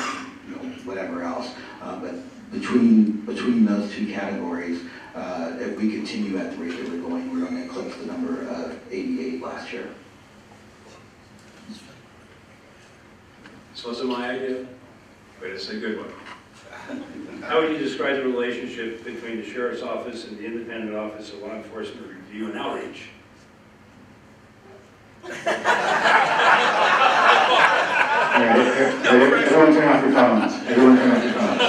and whatever else. But between those two categories, if we continue at the rate that we're going to eclipse the number of 88 last year. This wasn't my idea, but it's a good one. How would you describe the relationship between the Sheriff's Office and the Independent Office of Law Enforcement Review and Outreach? Everyone turn off your phones. Everyone turn off your phones.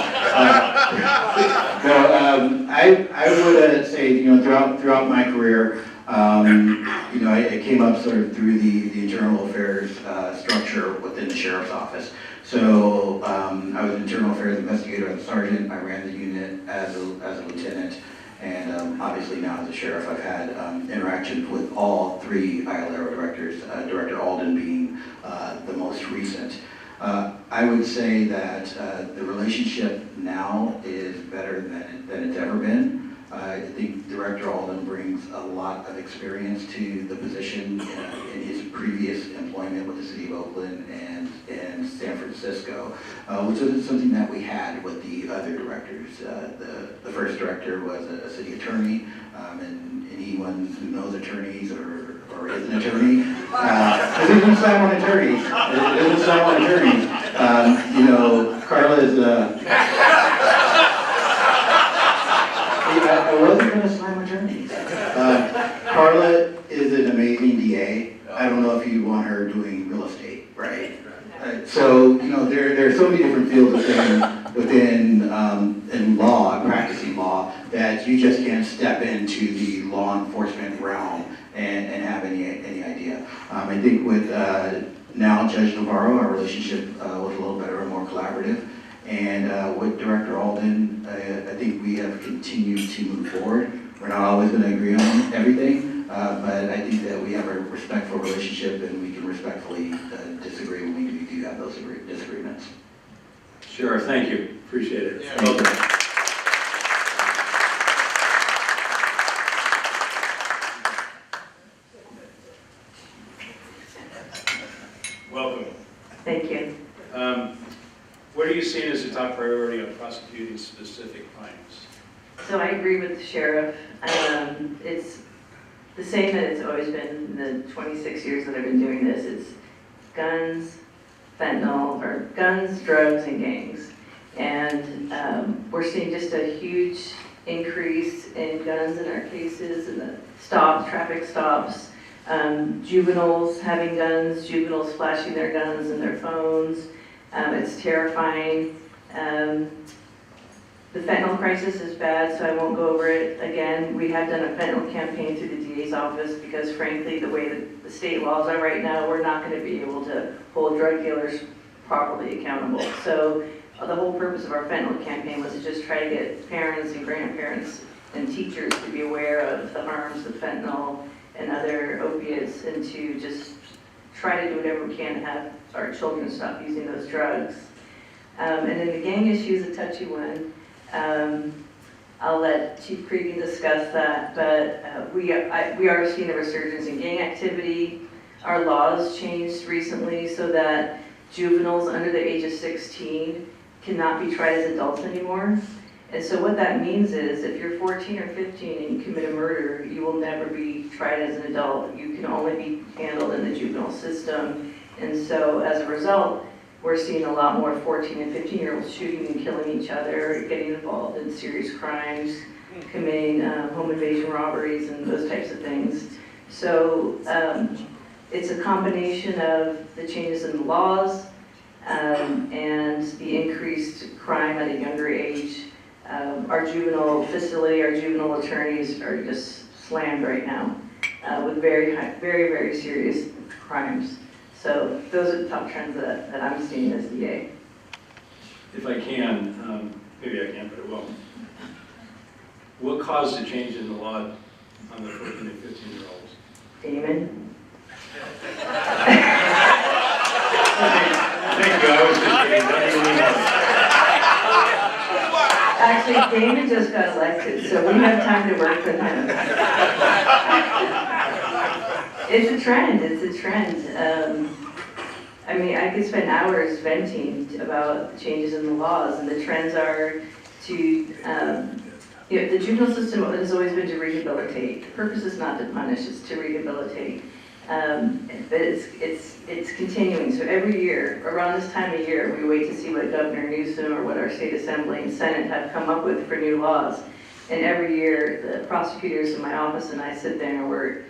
I would say, throughout my career, I came up sort of through the internal affairs structure within the Sheriff's Office. So I was an internal affairs investigator as a sergeant. I ran the unit as a lieutenant. And obviously now as a sheriff, I've had interactions with all three ILARO directors, Director Alden being the most recent. I would say that the relationship now is better than it's ever been. I think Director Alden brings a lot of experience to the position in his previous employment with the City of Oakland and San Francisco, which is something that we had with the other directors. The first director was a city attorney, and anyone who knows attorneys or is an attorney, it doesn't sound on attorneys. It doesn't sound on attorneys. Carla is I wasn't going to slam attorneys. Carla is an amazing DA. I don't know if you want her doing real estate, right? So, there are so many different fields within in law, practicing law, that you just can't step into the law enforcement realm and have any idea. I think with now Judge Navarro, our relationship was a little better and more collaborative. And with Director Alden, I think we have continued to move forward. We're not always going to agree on everything, but I think that we have a respectful relationship and we can respectfully disagree when we do have those disagreements. Sure, thank you. Appreciate it. Yeah. Thank you. Welcome. Thank you. What are you seeing as a top priority on prosecuting specific crimes? So I agree with the sheriff. It's the same that it's always been in the 26 years that I've been doing this. It's guns, fentanyl, or guns, drugs, and gangs. And we're seeing just a huge increase in guns in our cases, and the stops, traffic stops, juveniles having guns, juveniles flashing their guns and their phones. It's terrifying. The fentanyl crisis is bad, so I won't go over it again. We have done a fentanyl campaign through the DA's office because frankly, the way that the state laws are right now, we're not going to be able to hold drug dealers properly accountable. So the whole purpose of our fentanyl campaign was to just try to get parents and grandparents and teachers to be aware of the harms of fentanyl and other opiates, and to just try to do whatever we can to have our children stop using those drugs. And then the gang issue is a touchy one. I'll let Chief Cregan discuss that, but we are seeing a resurgence in gang activity. Our laws changed recently so that juveniles under the age of 16 cannot be tried as adults anymore. And so what that means is if you're 14 or 15 and you commit a murder, you will never be tried as an adult. You can only be handled in the juvenile system. And so as a result, we're seeing a lot more 14 and 15-year-olds shooting and killing each other, getting involved in serious crimes, committing home invasion robberies and those types of things. So it's a combination of the changes in the laws and the increased crime at a younger age. Our juvenile facility, our juvenile attorneys are just slammed right now with very serious crimes. So those are the top trends that I'm seeing as DA. If I can, maybe I can't, but I will. What caused the change in the law on the 14 and 15-year-olds? Damon? Thank you, I was just kidding. Not even Actually, Damon just got elected, so we have time to work with him. It's a trend, it's a trend. I mean, I could spend hours venting about the changes in the laws, and the trends are to, the juvenile system has always been to rehabilitate. The purpose is not to punish, it's to rehabilitate. But it's continuing, so every year, around this time of year, we wait to see what Governor Newsom or what our state assembly and Senate have come up with for new laws. And every year, the prosecutors in my office and I sit there and we're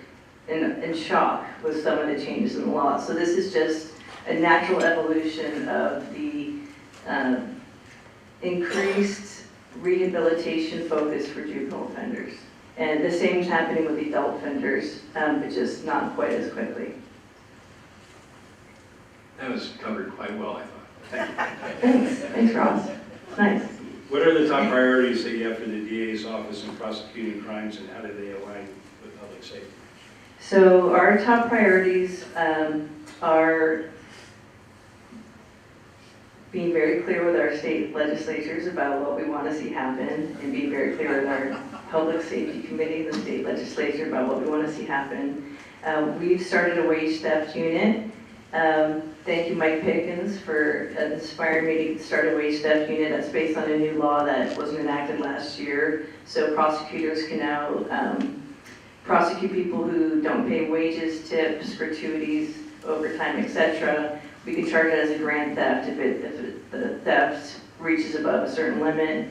in shock with some of the changes in the law. So this is just a natural evolution of the increased rehabilitation focus for juvenile offenders. And the same is happening with adult offenders, but just not quite as quickly. That was covered quite well, I thought. Thanks Ross. Nice. What are the top priorities that you have for the DA's office in prosecuting crimes, and how do they align with public safety? So our top priorities are being very clear with our state legislatures about what we want to see happen, and being very clear with our public safety committee, the state legislature, about what we want to see happen. We've started a wage theft unit. Thank you, Mike Pickens, for inspiring me to start a wage theft unit. That's based on a new law that wasn't enacted last year. So prosecutors can now prosecute people who don't pay wages, tips, gratuities, overtime, etc. We can charge it as a grand theft if the theft reaches above a certain limit.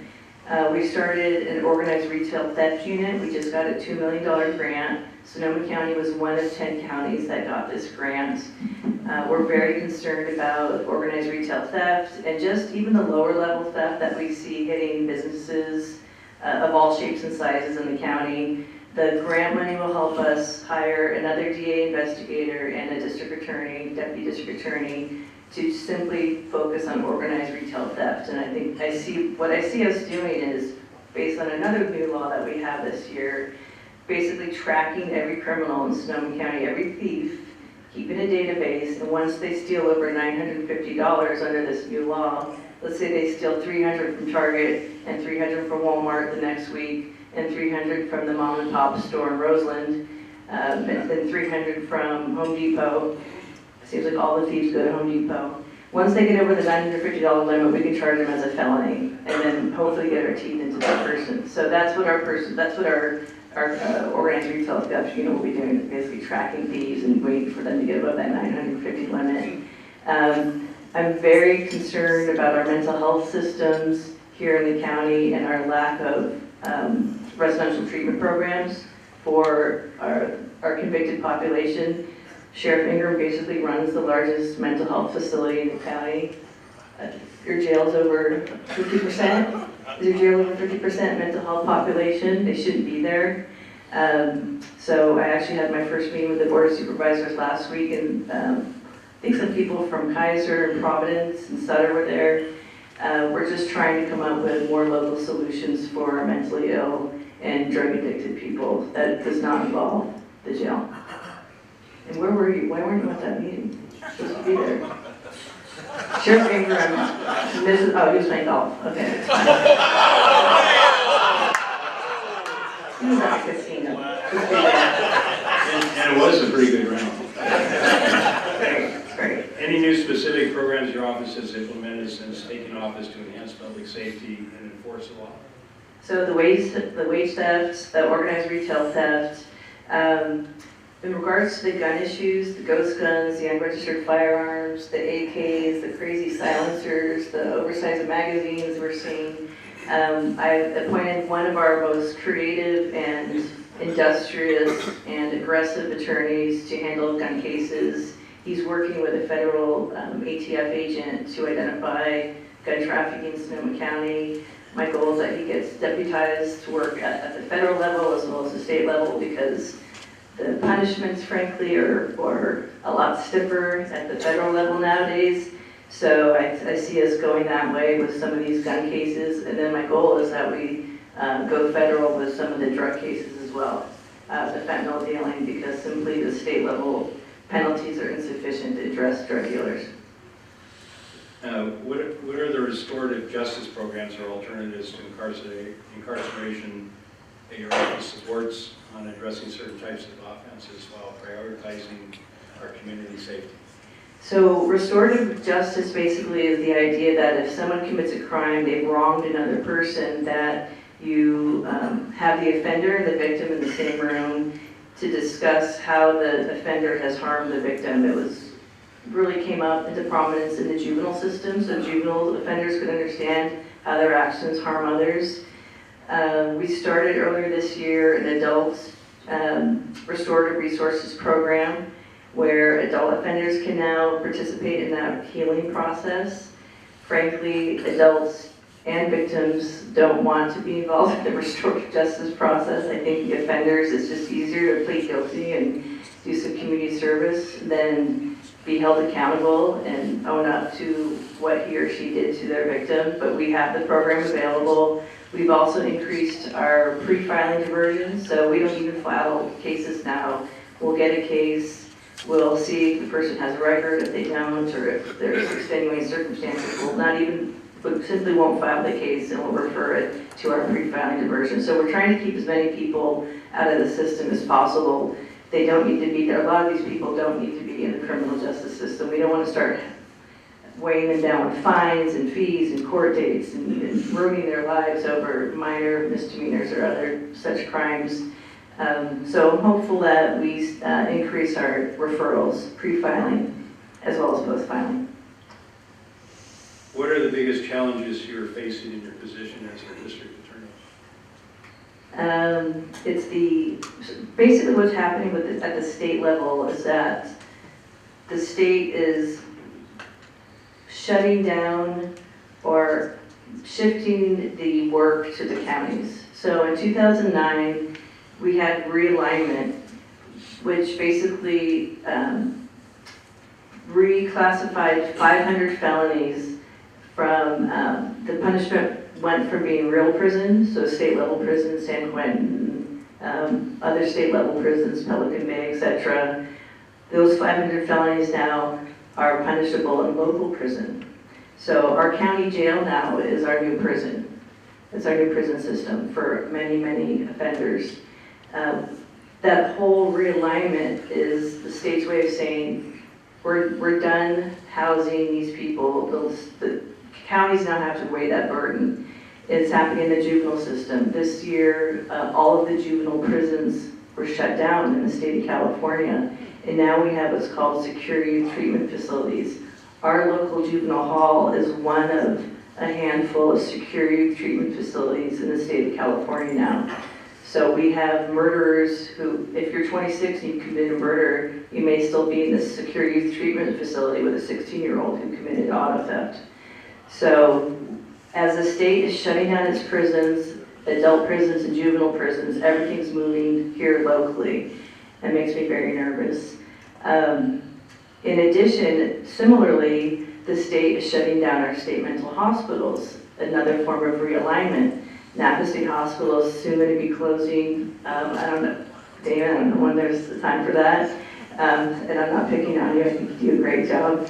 We started an organized retail theft unit. We just got a $2 million grant. Sonoma County was one of 10 counties that got this grant. We're very concerned about organized retail theft and just even the lower level theft that we see hitting businesses of all shapes and sizes in the county. The grant money will help us hire another DA investigator and a district attorney, deputy district attorney, to simply focus on organized retail theft. And I think what I see us doing is, based on another new law that we have this year, basically tracking every criminal in Sonoma County, every thief, keeping a database, and once they steal over $950 under this new law, let's say they steal 300 from Target and 300 from Walmart the next week, and 300 from the mom and pop store in Roseland, and then 300 from Home Depot. It seems like all the thieves go to Home Depot. Once they get over the $950 limit, we can charge them as a felony, and then hopefully get our teeth into that person. So that's what our organized retail theft unit will be doing, basically tracking thieves and waiting for them to get above that $950 limit. I'm very concerned about our mental health systems here in the county and our lack of residential treatment programs for our convicted population. Sheriff Ingram basically runs the largest mental health facility in the county. Your jail's over 50%. Is your jail over 50% mental health population? They shouldn't be there. So I actually had my first meeting with the Board of Supervisors last week, and I think some people from Kaiser and Providence and Sutter were there. We're just trying to come up with more local solutions for our mentally ill and drug addicted people that does not involve the jail. And where were you? Why weren't you at that meeting? You're supposed to be there. Sheriff Ingram, oh, he was playing golf. Okay. He was at the casino. And it was a pretty good round. Great. Any new specific programs your office has implemented since taking office to enhance public safety and enforce the law? So the wage theft, the organized retail theft, in regards to the gun issues, the ghost guns, the unregistered firearms, the AKs, the crazy silencers, the oversized magazines we're seeing, I've appointed one of our most creative and industrious and aggressive attorneys to handle gun cases. He's working with a federal ATF agent to identify gun trafficking in Sonoma County. My goal is that he gets deputized to work at the federal level as well as the state level, because the punishments, frankly, are a lot stiffer at the federal level nowadays. So I see us going that way with some of these gun cases. And then my goal is that we go federal with some of the drug cases as well, the fentanyl dealing, because simply the state level penalties are insufficient to address drug dealers. What are the restorative justice programs or alternatives to incarceration that your office supports on addressing certain types of offenses while prioritizing our community safety? So restorative justice basically is the idea that if someone commits a crime, they've wronged another person, that you have the offender and the victim in the same room to discuss how the offender has harmed the victim. It really came up into prominence in the juvenile system, so juvenile offenders could understand how their actions harm others. We started earlier this year an adult restorative resources program where adult offenders can now participate in that healing process. Frankly, adults and victims don't want to be involved in the restorative justice process. I think the offenders, it's just easier to plead guilty and do some community service than be held accountable and own up to what he or she did to their victim. But we have the program available. We've also increased our pre-filing diversions, so we don't even file cases now. We'll get a case, we'll see if the person has a record, if they don't, or if there's extenuating circumstances. We simply won't file the case and we'll refer it to our pre-filing diversion. So we're trying to keep as many people out of the system as possible. They don't need to be there. A lot of these people don't need to be in the criminal justice system. We don't want to start weighing them down with fines and fees and court dates and ruining their lives over minor misdemeanors or other such crimes. So I'm hopeful that we increase our referrals, pre-filing, as well as post-filing. What are the biggest challenges you're facing in your position as a district attorney? Basically what's happening at the state level is that the state is shutting down or shifting the work to the counties. So in 2009, we had realignment, which basically reclassified 500 felonies from, the punishment went from being real prison, so state level prison, San Quentin, other state level prisons, Pelican Bay, etc. Those 500 felonies now are punishable in local prison. So our county jail now is our new prison. It's our new prison system for many, many offenders. That whole realignment is the state's way of saying, We're done housing these people. The counties now have to weigh that burden. It's happening in the juvenile system. This year, all of the juvenile prisons were shut down in the state of California, and now we have what's called secure youth treatment facilities. Our local juvenile hall is one of a handful of secure youth treatment facilities in the state of California now. So we have murderers who, if you're 26 and you commit a murder, you may still be in this secure youth treatment facility with a 16-year-old who committed auto theft. So as the state is shutting down its prisons, adult prisons and juvenile prisons, everything's moving here locally. That makes me very nervous. In addition, similarly, the state is shutting down our state mental hospitals, another form of realignment. Napa State Hospital is soon going to be closing. I don't know, David, I don't know when there's the time for that. And I'm not picking on you, I think you do a great job.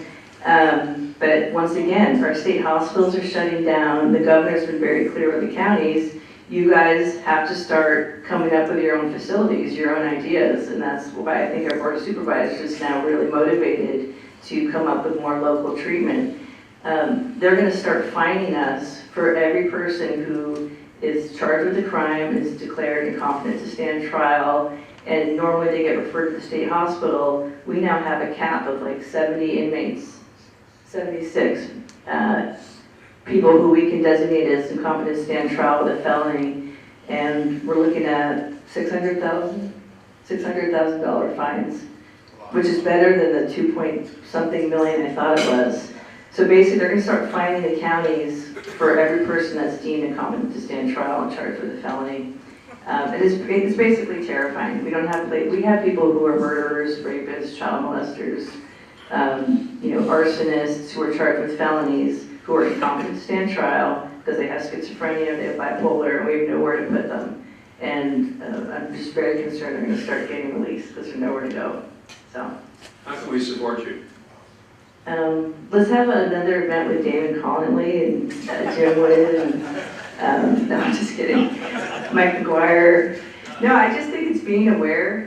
But once again, our state hospitals are shutting down. The governor's been very clear with the counties. You guys have to start coming up with your own facilities, your own ideas, and that's why I think our Board of Supervisors is now really motivated to come up with more local treatment. They're going to start fining us for every person who is charged with a crime, is declared incompetent to stand trial, and normally they get referred to the state hospital. We now have a cap of like 70 inmates, 76 people who we can designate as incompetent to stand trial with a felony, and we're looking at $600,000 fines, which is better than the 2-point-something million I thought it was. So basically, they're going to start fining the counties for every person that's deemed incompetent to stand trial and charged with a felony. It's basically terrifying. We have people who are murderers, rapists, child molesters, arsonists who are charged with felonies, who are incompetent to stand trial because they have schizophrenia, they have bipolar, and we have nowhere to put them. And I'm just very concerned they're going to start getting released because there's nowhere to go. So, how can we support you? Let's have another event with Damon Connolly and Jim Wood and, no, I'm just kidding, Mike McGuire. No, I just think it's being aware.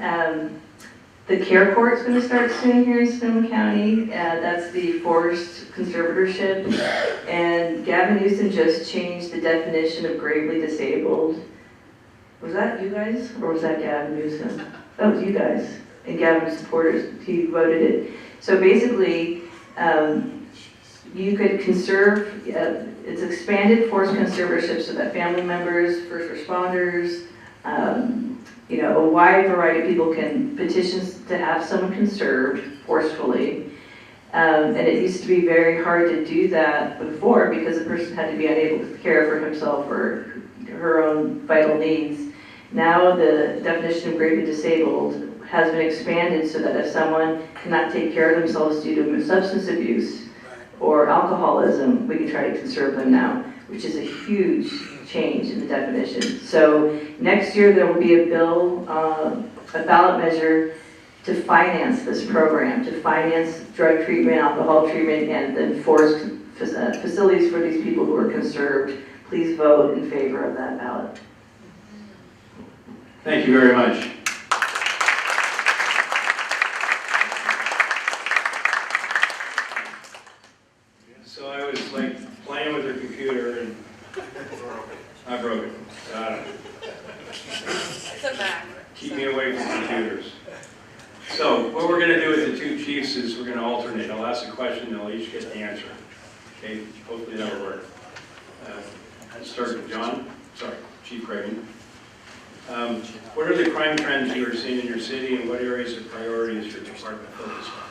The care court's going to start soon here in Sonoma County. That's the forced conservatorship. And Gavin Newsom just changed the definition of gravely disabled. Was that you guys, or was that Gavin Newsom? That was you guys, and Gavin's supporters, he voted it. So basically, you could conserve, it's expanded forced conservatorship so that family members, first responders, a wide variety of people can petition to have someone conserved forcefully. And it used to be very hard to do that before because the person had to be unable to care for himself or her own vital needs. Now the definition of gravely disabled has been expanded so that if someone cannot take care of themselves due to substance abuse or alcoholism, we can try to conserve them now, which is a huge change in the definition. So next year there will be a bill, a ballot measure to finance this program, to finance drug treatment, alcohol treatment, and then forced facilities for these people who are conserved. Please vote in favor of that ballot. Thank you very much. So I was like playing with her computer and I broke it. Got it. It's a Mac. Keep me away from computers. So what we're going to do with the two chiefs is we're going to alternate. I'll ask a question, they'll each get the answer. Okay, hopefully that'll work. Let's start with Chief Craven. What are the crime trends you are seeing in your city, and what areas of priority is your department focused on?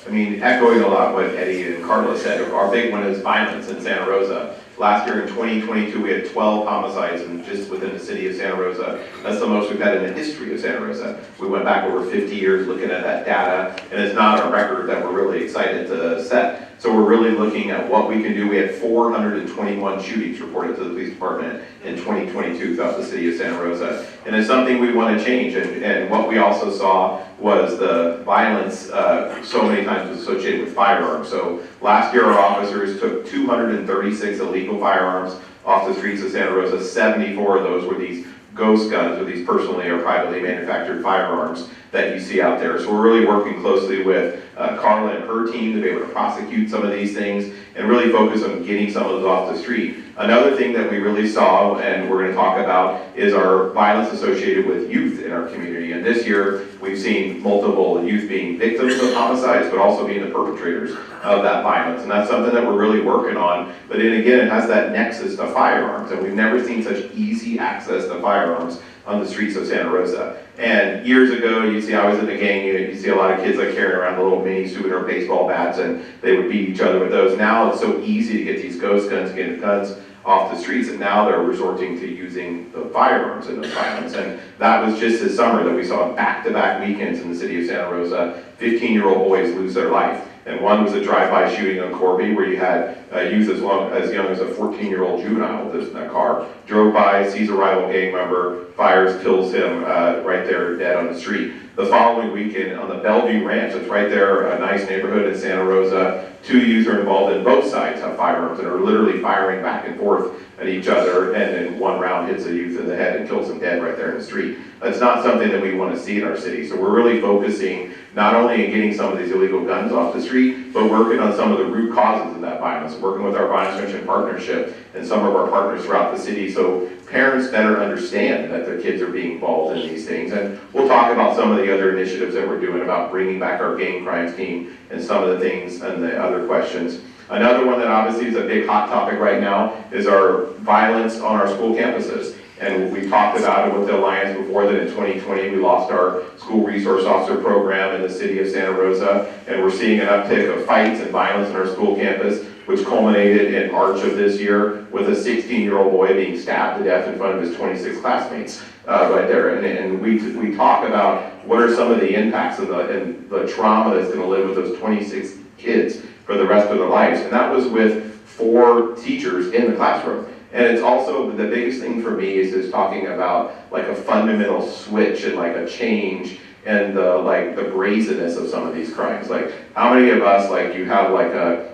I mean, echoing a lot what Eddie and Carla said, our big one is violence in Santa Rosa. Last year in 2022, we had 12 homicides just within the city of Santa Rosa. That's the most we've had in the history of Santa Rosa. We went back over 50 years looking at that data, and it's not a record that we're really excited to set. So we're really looking at what we can do. We had 421 shootings reported to the police department in 2022 throughout the city of Santa Rosa. And it's something we want to change. And what we also saw was the violence so many times was associated with firearms. So last year our officers took 236 illegal firearms, off the streets of Santa Rosa. 74 of those were these ghost guns, or these personally or privately manufactured firearms that you see out there. So we're really working closely with Carla and her team to be able to prosecute some of these things and really focus on getting some of those off the street. Another thing that we really saw, and we're going to talk about, is our violence associated with youth in our community. And this year, we've seen multiple youth being victims of homicides, but also being the perpetrators of that violence. And that's something that we're really working on. But then again, it has that nexus to firearms. And we've never seen such easy access to firearms on the streets of Santa Rosa. And years ago, you see, I was in the gang unit, you see a lot of kids like carrying around the little mini souvenir baseball bats, and they would beat each other with those. Now it's so easy to get these ghost guns, get guns off the streets, and now they're resorting to using the firearms in those violence. And that was just this summer that we saw back-to-back weekends in the city of Santa Rosa, 15-year-old boys lose their life. And one was a drive-by shooting on Corby, where you had youth as young as a 14-year-old juvenile in that car, drove by, sees a rival gang member, fires, kills him right there dead on the street. The following weekend on the Bellevue Ranch, it's right there, a nice neighborhood in Santa Rosa, 2 youth are involved, and both sides have firearms and are literally firing back and forth at each other, and then one round hits a youth in the head and kills him dead right there in the street. That's not something that we want to see in our city. So we're really focusing not only on getting some of these illegal guns off the street, but working on some of the root causes of that violence, working with our Violence Prevention Partnership and some of our partners throughout the city, so parents better understand that their kids are being involved in these things. And we'll talk about some of the other initiatives that we're doing about bringing back our gang crimes team and some of the things and the other questions. Another one that obviously is a big hot topic right now is our violence on our school campuses. And we talked about it with the Alliance before, that in 2020 we lost our school resource officer program in the city of Santa Rosa, and we're seeing an uptick of fights and violence in our school campus, which culminated in March of this year with a 16-year-old boy being stabbed to death in front of his 26 classmates right there. And we talk about what are some of the impacts of the trauma that's going to live with those 26 kids for the rest of their lives. And that was with 4 teachers in the classroom. And it's also, the biggest thing for me is talking about like a fundamental switch and like a change and the brazenness of some of these crimes. Like, how many of us, like, you have like a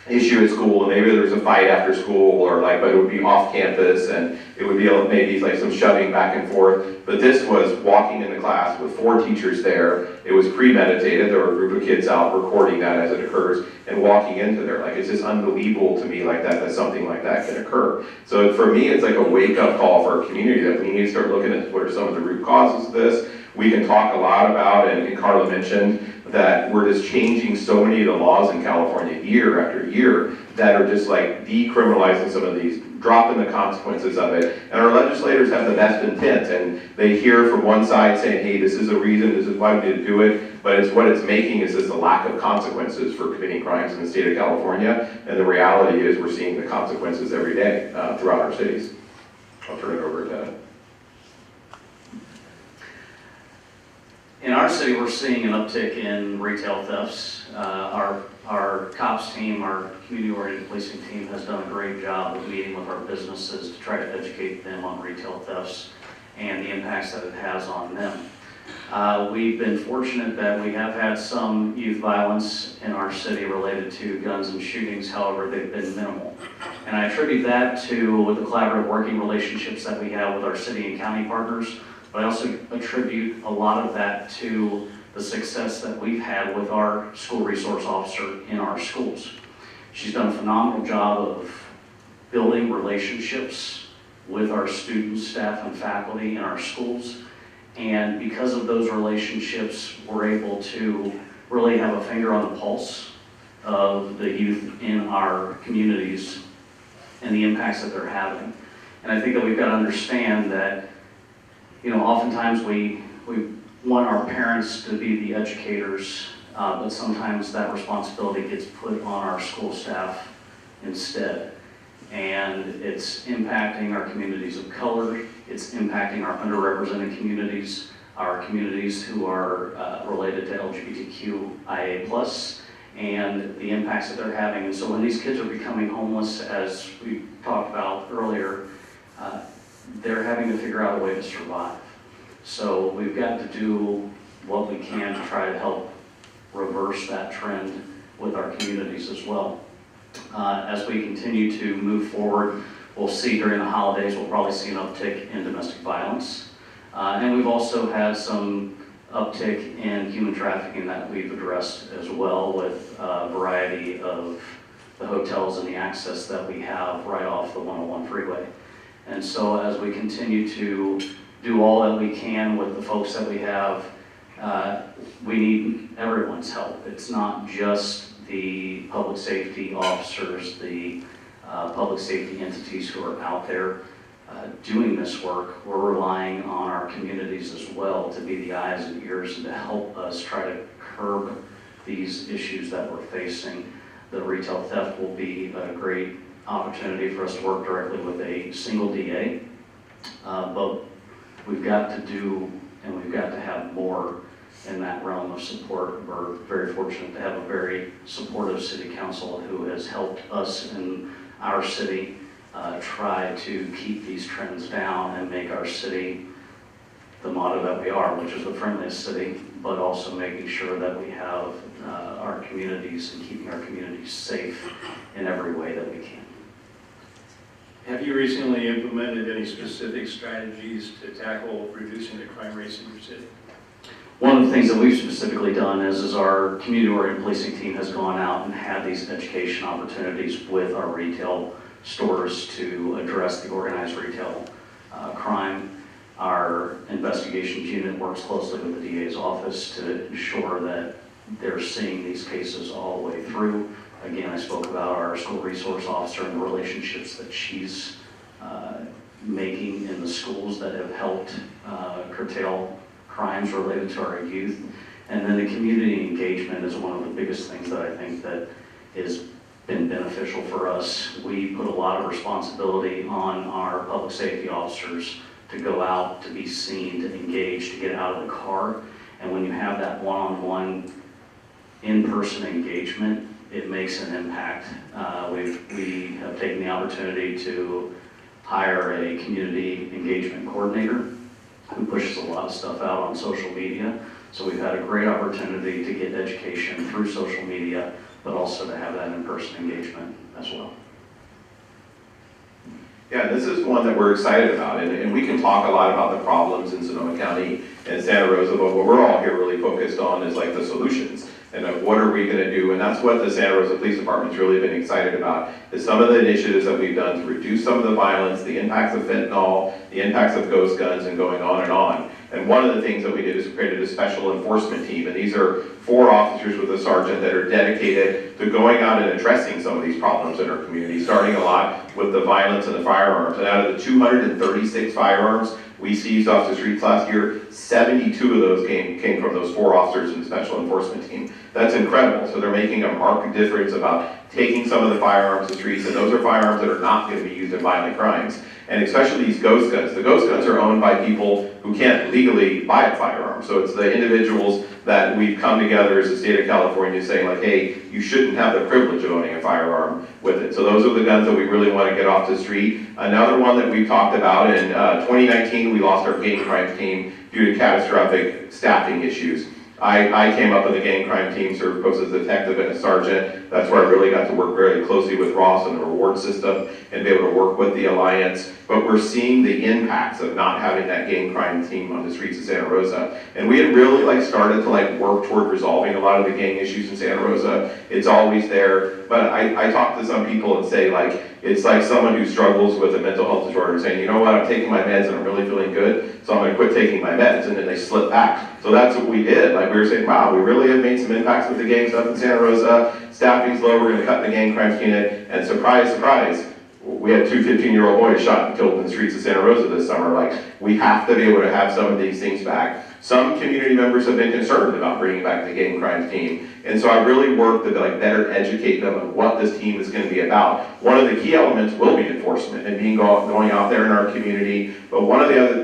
issue at school, and maybe there's a fight after school, or like, but it would be off campus, and it would be maybe like some shoving back and forth. But this was walking into class with 4 teachers there. It was premeditated. There were a group of kids out recording that as it occurs and walking into there. Like, it's just unbelievable to me like that something like that can occur. So for me, it's like a wake-up call for our community that we need to start looking at what are some of the root causes of this. We can talk a lot about, and Carla mentioned, that we're just changing so many of the laws in California year after year that are just like decriminalizing some of these, dropping the consequences of it. And our legislators have the best intent, and they hear from one side saying, hey, this is a reason, this is why we need to do it, but it's what it's making is just a lack of consequences for committing crimes in the state of California. And the reality is we're seeing the consequences every day throughout our cities. I'll turn it over to In our city, we're seeing an uptick in retail thefts. Our cops team, our community-oriented policing team has done a great job of meeting with our businesses to try to educate them on retail thefts and the impacts that it has on them. We've been fortunate that we have had some youth violence in our city related to guns and shootings. However, they've been minimal. And I attribute that to the collaborative working relationships that we have with our city and county partners. But I also attribute a lot of that to the success that we've had with our school resource officer in our schools. She's done a phenomenal job of building relationships with our students, staff, and faculty in our schools. And because of those relationships, we're able to really have a finger on the pulse of the youth in our communities and the impacts that they're having. And I think that we've got to understand that, you know, oftentimes we want our parents to be the educators, but sometimes that responsibility gets put on our school staff instead. And it's impacting our communities of color, it's impacting our underrepresented communities, our communities who are related to LGBTQIA+, and the impacts that they're having. And so when these kids are becoming homeless, as we talked about earlier, they're having to figure out a way to survive. So we've got to do what we can to try to help reverse that trend with our communities as well. As we continue to move forward we'll see during the holidays, we'll probably see an uptick in domestic violence. And we've also had some uptick in human trafficking that we've addressed as well with a variety of the hotels and the access that we have right off the 101 freeway. And so as we continue to do all that we can with the folks that we have, we need everyone's help. It's not just the public safety officers, the public safety entities who are out there doing this work. We're relying on our communities as well to be the eyes and ears and to help us try to curb these issues that we're facing. The retail theft will be a great opportunity for us to work directly with a single DA, but we've got to do and we've got to have more in that realm of support. We're very fortunate to have a very supportive city council who has helped us in our city try to keep these trends down and make our city the motto that we are, which is the friendliest city, but also making sure that we have our communities and keeping our communities safe in every way that we can. Have you recently implemented any specific strategies to tackle reducing the crime rates in your city? One of the things that we've specifically done is our community-oriented policing team has gone out and had these education opportunities with our retail stores to address the organized retail crime. Our investigations unit works closely with the DA's office to ensure that they're seeing these cases all the way through. Again, I spoke about our school resource officer and the relationships that she's making in the schools that have helped curtail crimes related to our youth. And then the community engagement is one of the biggest things that I think that has been beneficial for us. We put a lot of responsibility on our public safety officers to go out, to be seen, to engage, to get out of the car. And when you have that one-on-one in-person engagement, it makes an impact. We have taken the opportunity to hire a community engagement coordinator who pushes a lot of stuff out on social media. So we've had a great opportunity to get education through social media, but also to have that in-person engagement as well. Yeah, this is one that we're excited about, and we can talk a lot about the problems in Sonoma County and Santa Rosa, but what we're all here really focused on is like the solutions. And what are we going to do? And that's what the Santa Rosa Police Department's really been excited about, is some of the initiatives that we've done to reduce some of the violence, the impacts of fentanyl, the impacts of ghost guns, and going on and on. And one of the things that we did is created a special enforcement team, and these are 4 officers with a sergeant that are dedicated to going out and addressing some of these problems in our community, starting a lot with the violence and the firearms. And out of the 236 firearms we seized off the streets last year, 72 of those came from those 4 officers in the special enforcement team. That's incredible. So they're making a marked difference about taking some of the firearms to streets, and those are firearms that are not going to be used in violent crimes. And especially these ghost guns. The ghost guns are owned by people who can't legally buy a firearm. So it's the individuals that we've come together as the state of California saying like, hey, you shouldn't have the privilege of owning a firearm with it. So those are the guns that we really want to get off the street. Another one that we've talked about, in 2019, we lost our gang crime team due to catastrophic staffing issues. I came up with the gang crime team, served both as a detective and a sergeant. That's where I really got to work very closely with Ross on the reward system and be able to work with the Alliance. But we're seeing the impacts of not having that gang crime team on the streets of Santa Rosa. And we had really started to work toward resolving a lot of the gang issues in Santa Rosa. It's always there. But I talk to some people and say it's like someone who struggles with a mental health disorder saying, you know what, I'm taking my meds and I'm really feeling good, so I'm going to quit taking my meds, and then they slip back. So that's what we did. We were saying, wow, we really have made some impacts with the gang stuff in Santa Rosa. Staffing's low, we're going to cut the gang crimes unit, and surprise, surprise, we had 2 15-year-old boys shot and killed in the streets of Santa Rosa this summer. We have to be able to have some of these things back. Some community members have been concerned about bringing back the gang crimes team. And so I really worked to better educate them on what this team is going to be about. One of the key elements will be enforcement and going out there in our community. But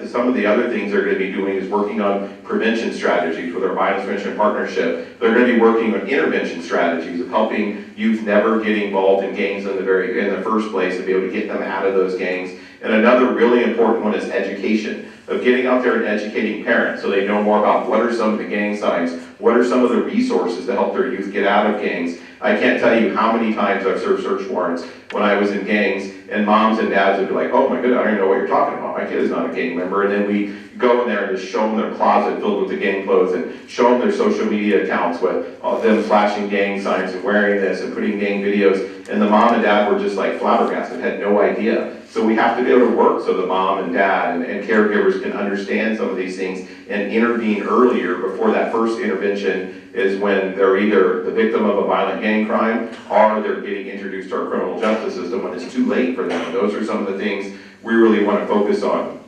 some of the other things they're going to be doing is working on prevention strategies with our violence prevention partnership. They're going to be working on intervention strategies of helping youth never get involved in gangs in the first place and be able to get them out of those gangs. And another really important one is education, of getting out there and educating parents so they know more about what are some of the gang signs, what are some of the resources to help their youth get out of gangs. I can't tell you how many times I've served search warrants when I was in gangs, and moms and dads would be like, oh my goodness, I don't even know what you're talking about. My kid is not a gang member. And then we go in there and just show them their closet filled with the gang clothes and show them their social media accounts with them flashing gang signs and wearing this and putting gang videos. And the mom and dad were just like flabbergasted, had no idea. So we have to be able to work so the mom and dad and caregivers can understand some of these things and intervene earlier before that first intervention is when they're either the victim of a violent gang crime or they're getting introduced to our criminal justice system when it's too late for them. And those are some of the things we really want to focus on.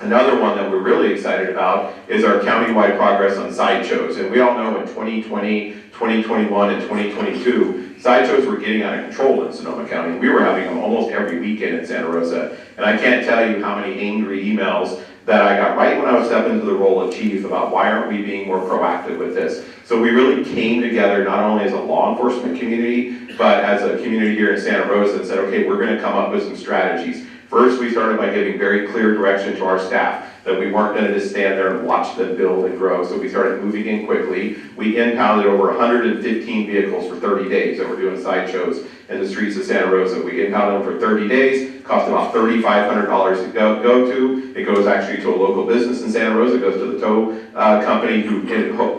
Another one that we're really excited about is our countywide progress on sideshows. And we all know in 2020, 2021, and 2022, sideshows were getting out of control in Sonoma County. We were having them almost every weekend in Santa Rosa. And I can't tell you how many angry emails that I got right when I was stepping into the role of chief about why aren't we being more proactive with this. So we really came together not only as a law enforcement community, but as a community here in Santa Rosa and said, okay, we're going to come up with some strategies. First, we started by giving very clear direction to our staff that we weren't going to just stand there and watch them build and grow. So we started moving in quickly. We impounded over 115 vehicles for 30 days that were doing sideshows in the streets of Santa Rosa. We impounded them for 30 days, cost about $3,500 to go to. It goes actually to a local business in Santa Rosa. It goes to the tow company who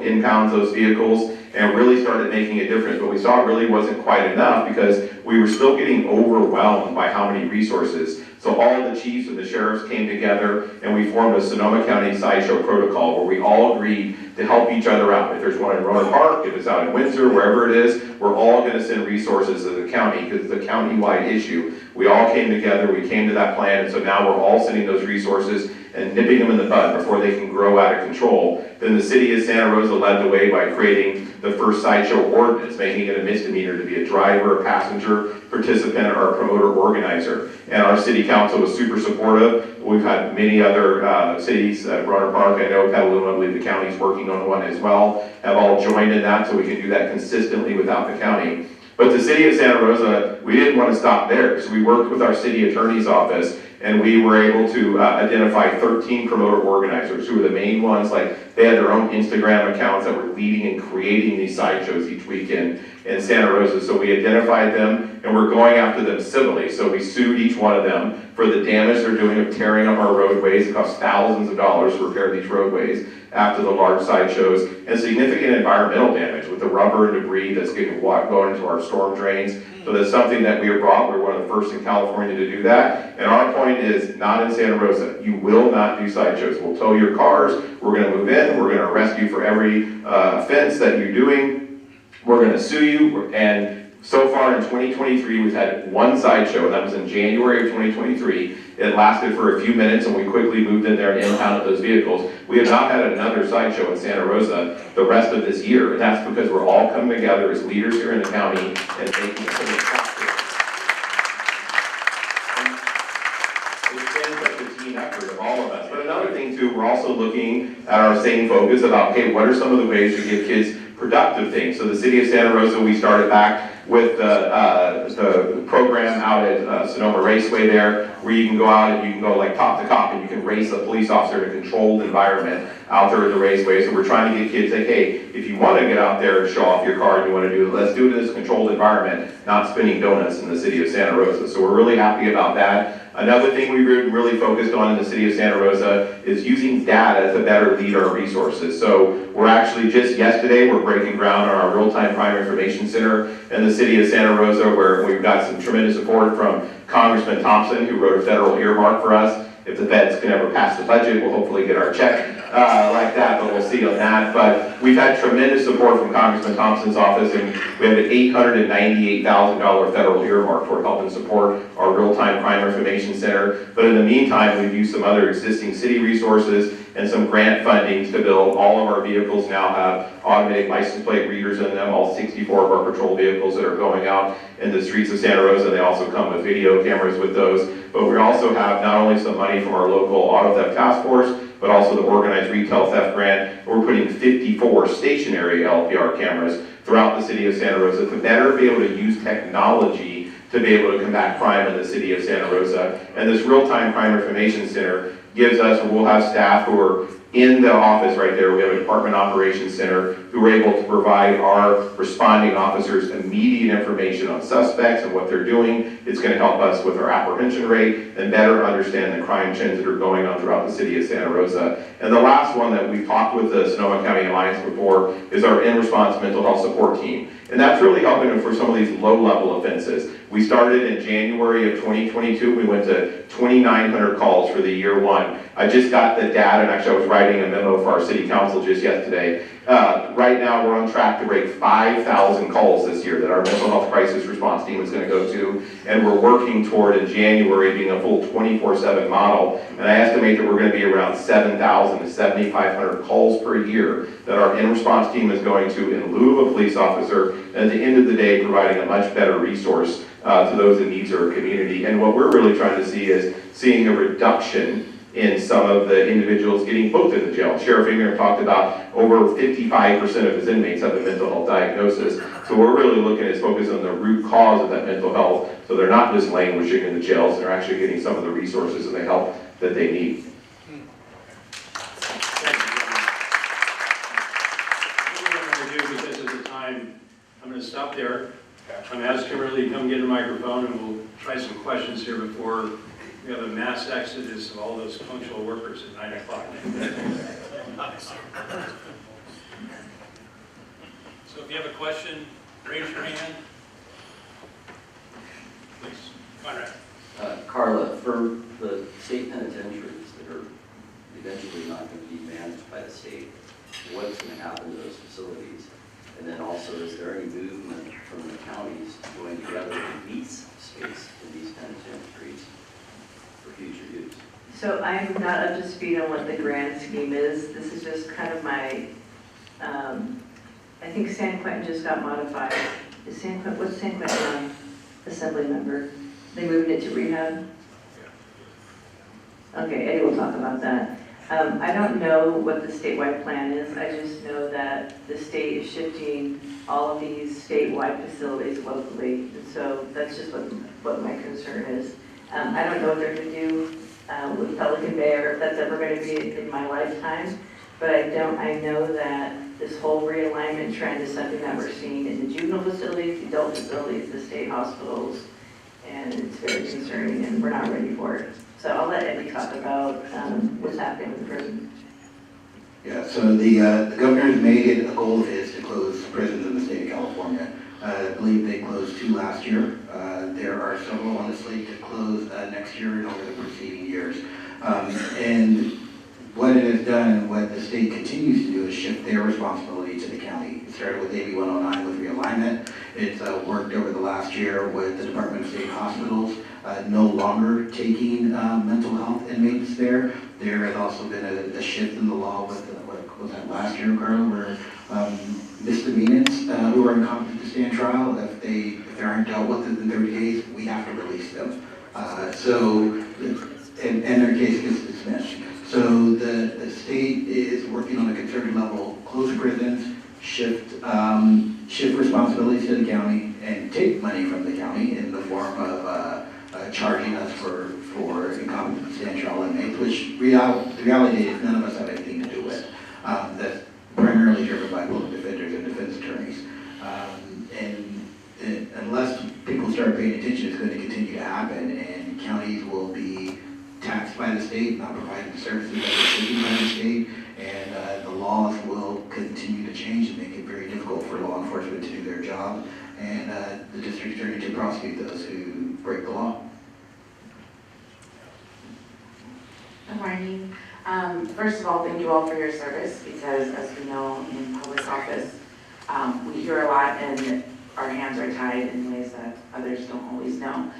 impounds those vehicles, and really started making a difference. But we saw it really wasn't quite enough because we were still getting overwhelmed by how many resources. So all of the chiefs and the sheriffs came together and we formed a Sonoma County sideshow protocol where we all agreed to help each other out. If there's one in Roanoke Park, if it's out in Windsor, wherever it is, we're all going to send resources to the county because it's a county-wide issue. We all came together, we came to that plan, and so now we're all sending those resources and nipping them in the bud before they can grow out of control. Then the city of Santa Rosa led the way by creating the first sideshow ordinance, making it a misdemeanor to be a driver, a passenger, participant, or a promoter organizer. And our city council was super supportive. We've had many other cities, Roanoke Park, I know Petaluma, I believe the county's working on one as well, have all joined in that so we can do that consistently without the county. But the city of Santa Rosa, we didn't want to stop there. So we worked with our city attorney's office and we were able to identify 13 promoter organizers who were the main ones. Like they had their own Instagram accounts that were leading and creating these sideshows each weekend in Santa Rosa. So we identified them and we're going after them civilly. So we sued each one of them for the damage they're doing of tearing up our roadways. It costs thousands of dollars to repair these roadways after the large sideshows, and significant environmental damage with the rubber and debris that's going into our storm drains. So that's something that we have brought. We're one of the first in California to do that. And our point is not in Santa Rosa. You will not do sideshows. We'll tow your cars. We're going to move in. We're going to arrest you for every offense that you're doing. We're going to sue you. And so far in 2023, we've had one sideshow, and that was in January of 2023. It lasted for a few minutes, and we quickly moved in there and impounded those vehicles. We have not had another sideshow in Santa Rosa the rest of this year, and that's because we're all coming together as leaders here in the county and making it a practice. It's been such a team effort of all of us. But another thing, too, we're also looking at our same focus about, okay, what are some of the ways to give kids productive things? So the city of Santa Rosa, we started back with the program out at Sonoma Raceway there, where you can go out and you can go like cop to cop and you can race a police officer in a controlled environment out there at the raceway. So we're trying to get kids like, hey, if you want to get out there and show off your car and you want to do it, let's do it in this controlled environment, not spinning donuts in the city of Santa Rosa. So we're really happy about that. Another thing we really focused on in the city of Santa Rosa is using data to better lead our resources. So we're actually just yesterday, we're breaking ground on our real-time crime information center in the city of Santa Rosa, where we've got some tremendous support from Congressman Thompson, who wrote a federal earmark for us. If the feds can ever pass the budget, we'll hopefully get our check like that, but we'll see on that. But we've had tremendous support from Congressman Thompson's office, and we have an $898,000 federal earmark for helping support our real-time crime information center. But in the meantime, we've used some other existing city resources and some grant funding to build. All of our vehicles now have automated license plate readers in them, all 64 of our patrol vehicles that are going out in the streets of Santa Rosa. They also come with video cameras with those. But we also have not only some money from our local auto theft task force, but also the organized retail theft grant. We're putting 54 stationary LPR cameras throughout the city of Santa Rosa to better be able to use technology to be able to combat crime in the city of Santa Rosa. And this real-time crime information center gives us, we'll have staff who are In the office right there, we have a Department Operations Center who are able to provide our responding officers immediate information on suspects and what they're doing. It's going to help us with our apprehension rate and better understand the crime trends that are going on throughout the city of Santa Rosa. And the last one that we've talked with the Sonoma County Alliance before is our in-response mental health support team. And that's really helping them for some of these low-level offenses. We started in January of 2022. We went to 2,900 calls for the year one. I just got the data, and actually I was writing a memo for our city council just yesterday. Right now we're on track to break 5,000 calls this year that our mental health crisis response team is going to go to. And we're working toward in January being a full 24/7 model. And I estimate that we're going to be around 7,000 to 7,500 calls per year that our in-response team is going to in lieu of a police officer. And at the end of the day, providing a much better resource to those in need of our community. And what we're really trying to see is seeing a reduction in some of the individuals getting booked in the jail. Sheriff Ingram talked about over 55% of his inmates have a mental health diagnosis. So we're really looking at focus on the root cause of that mental health. So they're not just languishing in the jails, they're actually getting some of the resources and the help that they need. What I'm going to do, because of the time, I'm going to stop there. I'm going to ask Kimberly to come get a microphone, and we'll try some questions here before we have a mass exodus of all those punctual workers at 9 o'clock. So if you have a question, raise your hand. Please, Conrad. Carla, for the state penitentiaries that are eventually not going to be managed by the state, what's going to happen to those facilities? And then also, is there any movement from the counties going together to lease space in these penitentiaries for future use? So I'm not up to speed on what the grant scheme is. This is just kind of my, I think San Quentin just got modified. Is San Quentin, what's San Quentin assembly member? They moved it to rehab? Okay, Eddie will talk about that. I don't know what the statewide plan is. I just know that the state is shifting all of these statewide facilities locally. And so that's just what my concern is. I don't know what they're going to do with Pelican Bay or if that's ever going to be in my lifetime. But I know that this whole realignment trend is something that we're seeing in the juvenile facilities, the adult facilities, the state hospitals, and it's very concerning and we're not ready for it. So I'll let Eddie talk about what's happening with the prison. Yeah, so the governor's made it a goal of his to close prisons in the state of California. I believe they closed 2 last year. There are several on the slate to close next year and over the preceding years. And what it has done and what the state continues to do is shift their responsibility to the county. It started with AB 109 with realignment. It's worked over the last year with the Department of State Hospitals no longer taking mental health inmates there. There has also been a shift in the law with, what was that last year, Carla, where misdemeanants who are incompetent to stand trial, if they aren't dealt with within 30 days, we have to release them. And their case gets dismissed. So the state is working on a concerted level, close prisons, shift responsibilities to the county, and take money from the county in the form of charging us for incompetent to stand trial inmates, which the reality is none of us have anything to do with. That's primarily driven by public defenders and defense attorneys. And unless people start paying attention, it's going to continue to happen, and counties will be taxed by the state, not providing the services that are taken by the state, and the laws will continue to change and make it very difficult for law enforcement to do their job, and the district attorney to prosecute those who break the law. Good morning. First of all, thank you all for your service, because as we know in public office, we hear a lot and our hands are tied in ways that others don't always know.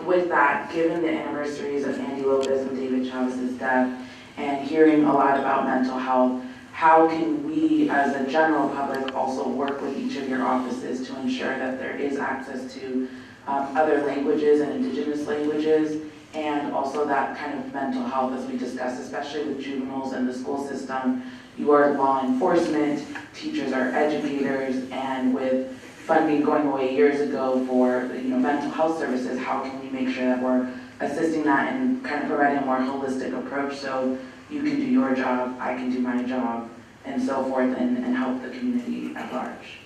With that, given the anniversaries of Andy Lopez and David Chavez's death, and hearing a lot about mental health, how can we as a general public also work with each of your offices to ensure that there is access to other languages and indigenous languages, and also that kind of mental health as we discussed, especially with juveniles in the school system. You are law enforcement, teachers are educators, and with funding going away years ago for mental health services, how can we make sure that we're assisting that and kind of providing a more holistic approach, so you can do your job, I can do my job, and so forth, and help the community at large.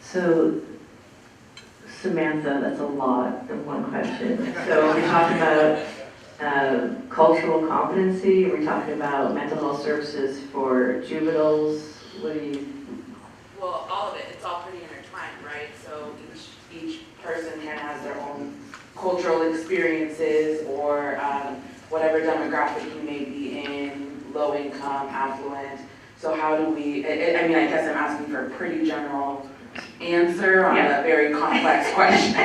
So, Samantha, that's a lot in one question. So are we talking about cultural competency? Are we talking about mental health services for juveniles? What do you? Well, all of it, it's all pretty intertwined, right? So each person kind of has their own cultural experiences or whatever demographic you may be in, low income, affluent. So how do we, I mean, I guess I'm asking for a pretty general answer on a very complex question.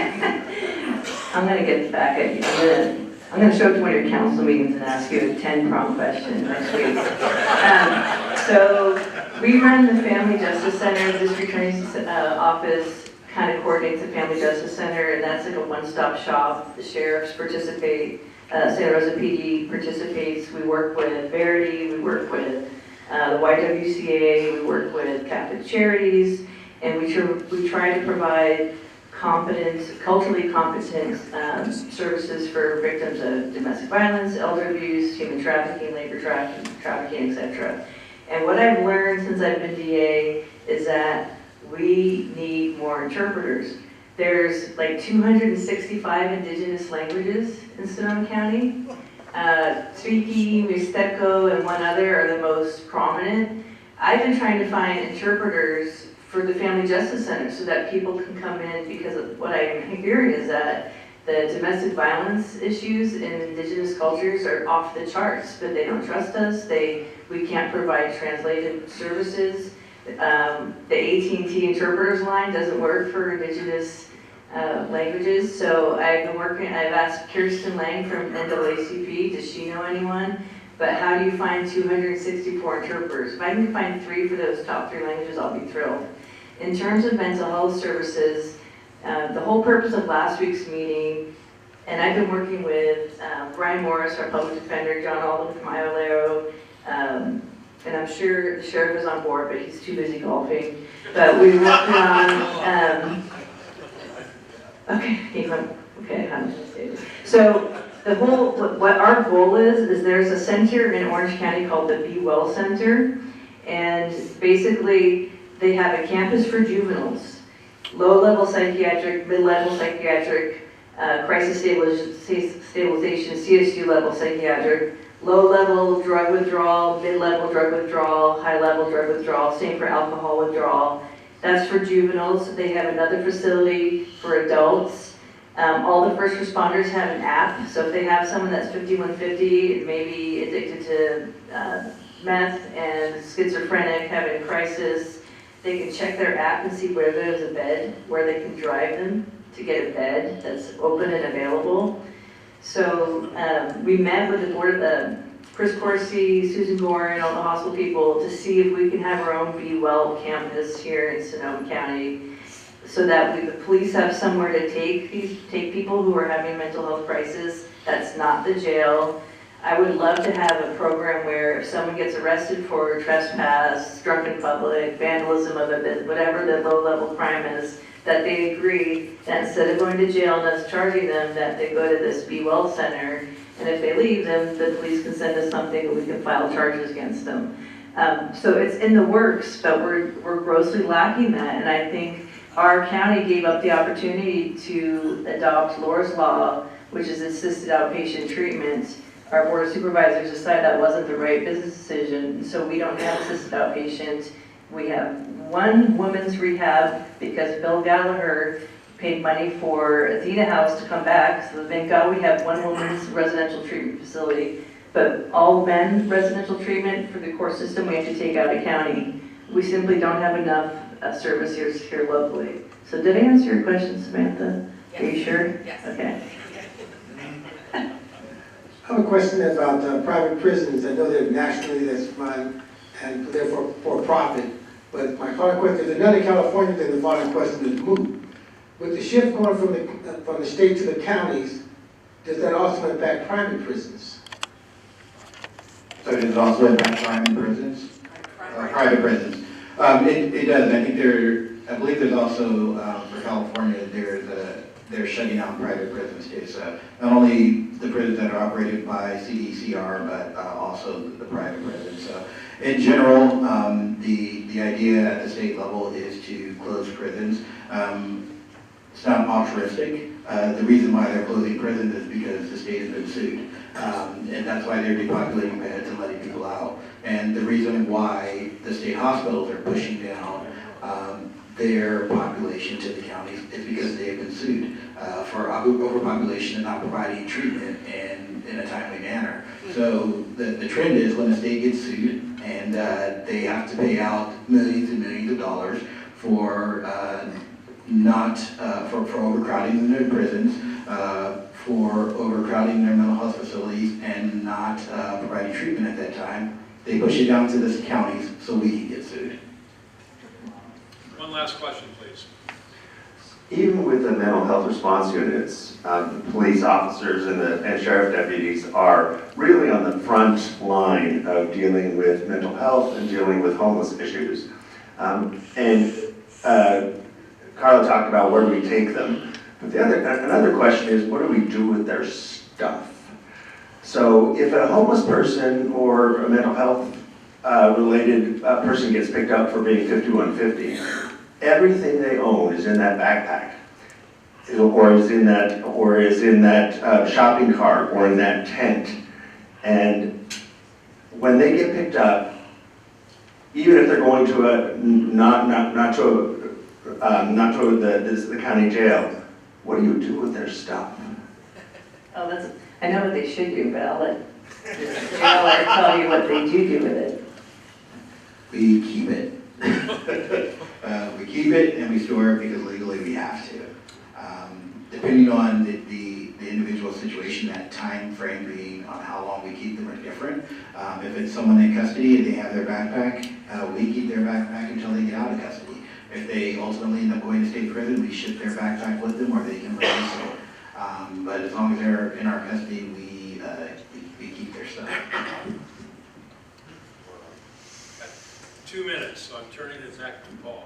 I'm gonna get back at you. I'm gonna show up to one of your council meetings and ask you a 10-prong question next week. So we run the Family Justice Center, the District Attorney's office kind of coordinates the Family Justice Center, and that's like a one-stop shop. The sheriffs participate, Santa Rosa PD participates. We work with Verity, we work with the YWCA, we work with Catholic Charities, and we try to provide culturally competent services for victims of domestic violence, elder abuse, human trafficking, labor trafficking, etc. And what I've learned since I've been DA is that we need more interpreters. There's like 265 indigenous languages in Sonoma County. Tupi, Mixteco, and one other are the most prominent. I've been trying to find interpreters for the Family Justice Center so that people can come in, because of what I'm hearing is that the domestic violence issues in indigenous cultures are off the charts, but they don't trust us. We can't provide translated services. The AT&T interpreters line doesn't work for indigenous languages. So I've asked Kirsten Lang from NAACP, does she know anyone? But how do you find 264 interpreters? If I can find 3 for those top 3 languages, I'll be thrilled. In terms of mental health services, the whole purpose of last week's meeting, and I've been working with Brian Morris, our public defender, John Alden from Iolero, and I'm sure the sheriff is on board, but he's too busy golfing. But we worked on, so what our goal is there's a center in Orange County called the Be Well Center, and basically they have a campus for juveniles, low-level psychiatric, mid-level psychiatric, crisis stabilization, CSU level psychiatric, low-level drug withdrawal, mid-level drug withdrawal, high-level drug withdrawal, same for alcohol withdrawal. That's for juveniles. They have another facility for adults. All the first responders have an app, so if they have someone that's 5150, maybe addicted to meth and schizophrenic, having a crisis, they can check their app and see where there's a bed, where they can drive them to get a bed that's open and available. So we met with the board of Chris Corsi, Susan Gore, and all the hospital people to see if we can have our own Be Well campus here in Sonoma County, so that the police have somewhere to take people who are having a mental health crisis. That's not the jail. I would love to have a program where if someone gets arrested for trespass, drunk in public, vandalism of a bit, whatever the low-level crime is, that they agree that instead of going to jail and us charging them, that they go to this Be Well Center, and if they leave, then the police can send us something and we can file charges against them. So it's in the works, but we're grossly lacking that, and I think our county gave up the opportunity to adopt Laura's Law, which is assisted outpatient treatment. Our board of supervisors decided that wasn't the right business decision, so we don't have assisted outpatient. We have one women's rehab because Bill Gallagher paid money for Athena House to come back, so thank God we have one women's residential treatment facility. But all men residential treatment for the core system, we have to take out of county. We simply don't have enough service here locally. So did I answer your question, Samantha? Yes. Are you sure? Yes. Okay. I have a question about private prisons. I know that nationally that's run and they're for profit. But my final question is, another California thing, the following question is moot. With the shift going from the state to the counties, does that also impact private prisons? So does it also impact private prisons? Private prisons. It does. I believe there's also, for California, they're shutting down private prisons. It's not only the prisons that are operated by CDCR, but also the private prisons. So in general, the idea at the state level is to close prisons. It's not altruistic. The reason why they're closing prisons is because the state has been sued. And that's why they're depopulating beds and letting people out. And the reason why the state hospitals are pushing down their population to the counties is because they have been sued for overpopulation and not providing treatment in a timely manner. So the trend is when the state gets sued and they have to pay out millions and millions of dollars for for overcrowding in their prisons, for overcrowding their mental health facilities and not providing treatment at that time, they push it down to the counties so we can get sued. One last question, please. Even with the mental health response units, the police officers and sheriff deputies are really on the front line of dealing with mental health and dealing with homeless issues. Carla talked about where do we take them, but another question is what do we do with their stuff? So if a homeless person or a mental health related person gets picked up for being 5150, everything they own is in that backpack, or is in that shopping cart, or in that tent. And when they get picked up, even if they're going to not to the county jail, what do you do with their stuff? Oh, I know what they should do, but I'll let the jailer tell you what they do with it. We keep it. We keep it and we store it because legally we have to. Depending on the individual situation, that time frame being on how long we keep them are different. If it's someone in custody and they have their backpack, we keep their backpack until they get out of custody. If they ultimately end up going to state prison, we ship their backpack with them or they can release it. But as long as they're in our custody, we keep their stuff. 2 minutes, so I'm turning it back to Paul.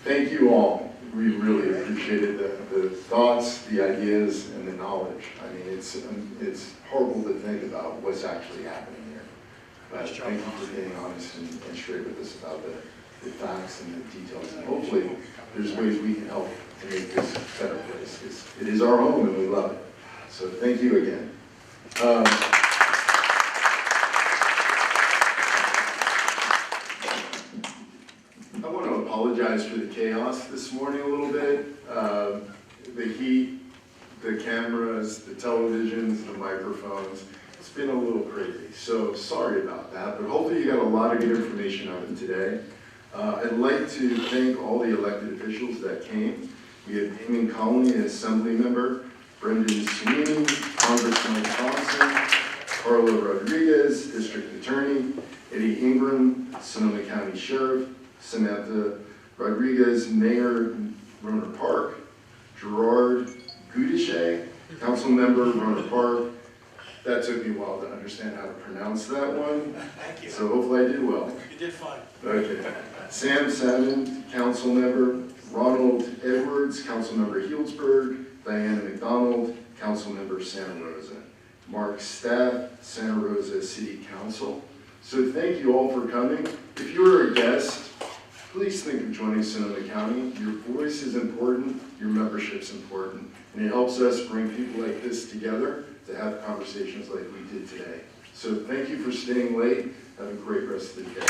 Thank you all. We really appreciated the thoughts, the ideas, and the knowledge. I mean, it's horrible to think about what's actually happening here. But thank you for being honest and straight with us about the facts and the details. And hopefully, there's ways we can help to make this a better place. Because it is our home and we love it. So thank you again. I want to apologize for the chaos this morning a little bit. The heat, the cameras, the televisions, the microphones. It's been a little crazy, so sorry about that, but hopefully you got a lot of good information out of it today. I'd like to thank all the elected officials that came. We had Damon Colony, an assembly member, Brendan Sweeney, Congressman Thompson, Carla Rodriguez, district attorney, Eddie Ingram, Sonoma County Sheriff, Samantha Rodriguez, Mayor Roner Park, Gerard Goudichet, council member Roner Park. That took me a while to understand how to pronounce that one. Thank you. So hopefully I did well. You did fine. Okay. Sam Savin, council member, Ronald Edwards, council member Healdsburg, Diana McDonald, council member Santa Rosa, Mark Staff, Santa Rosa City Council. So thank you all for coming. If you're a guest, please think of joining Sonoma County. Your voice is important, your membership's important, and it helps us bring people like this together to have conversations like we did today. So thank you for staying late. Have a great rest of the day.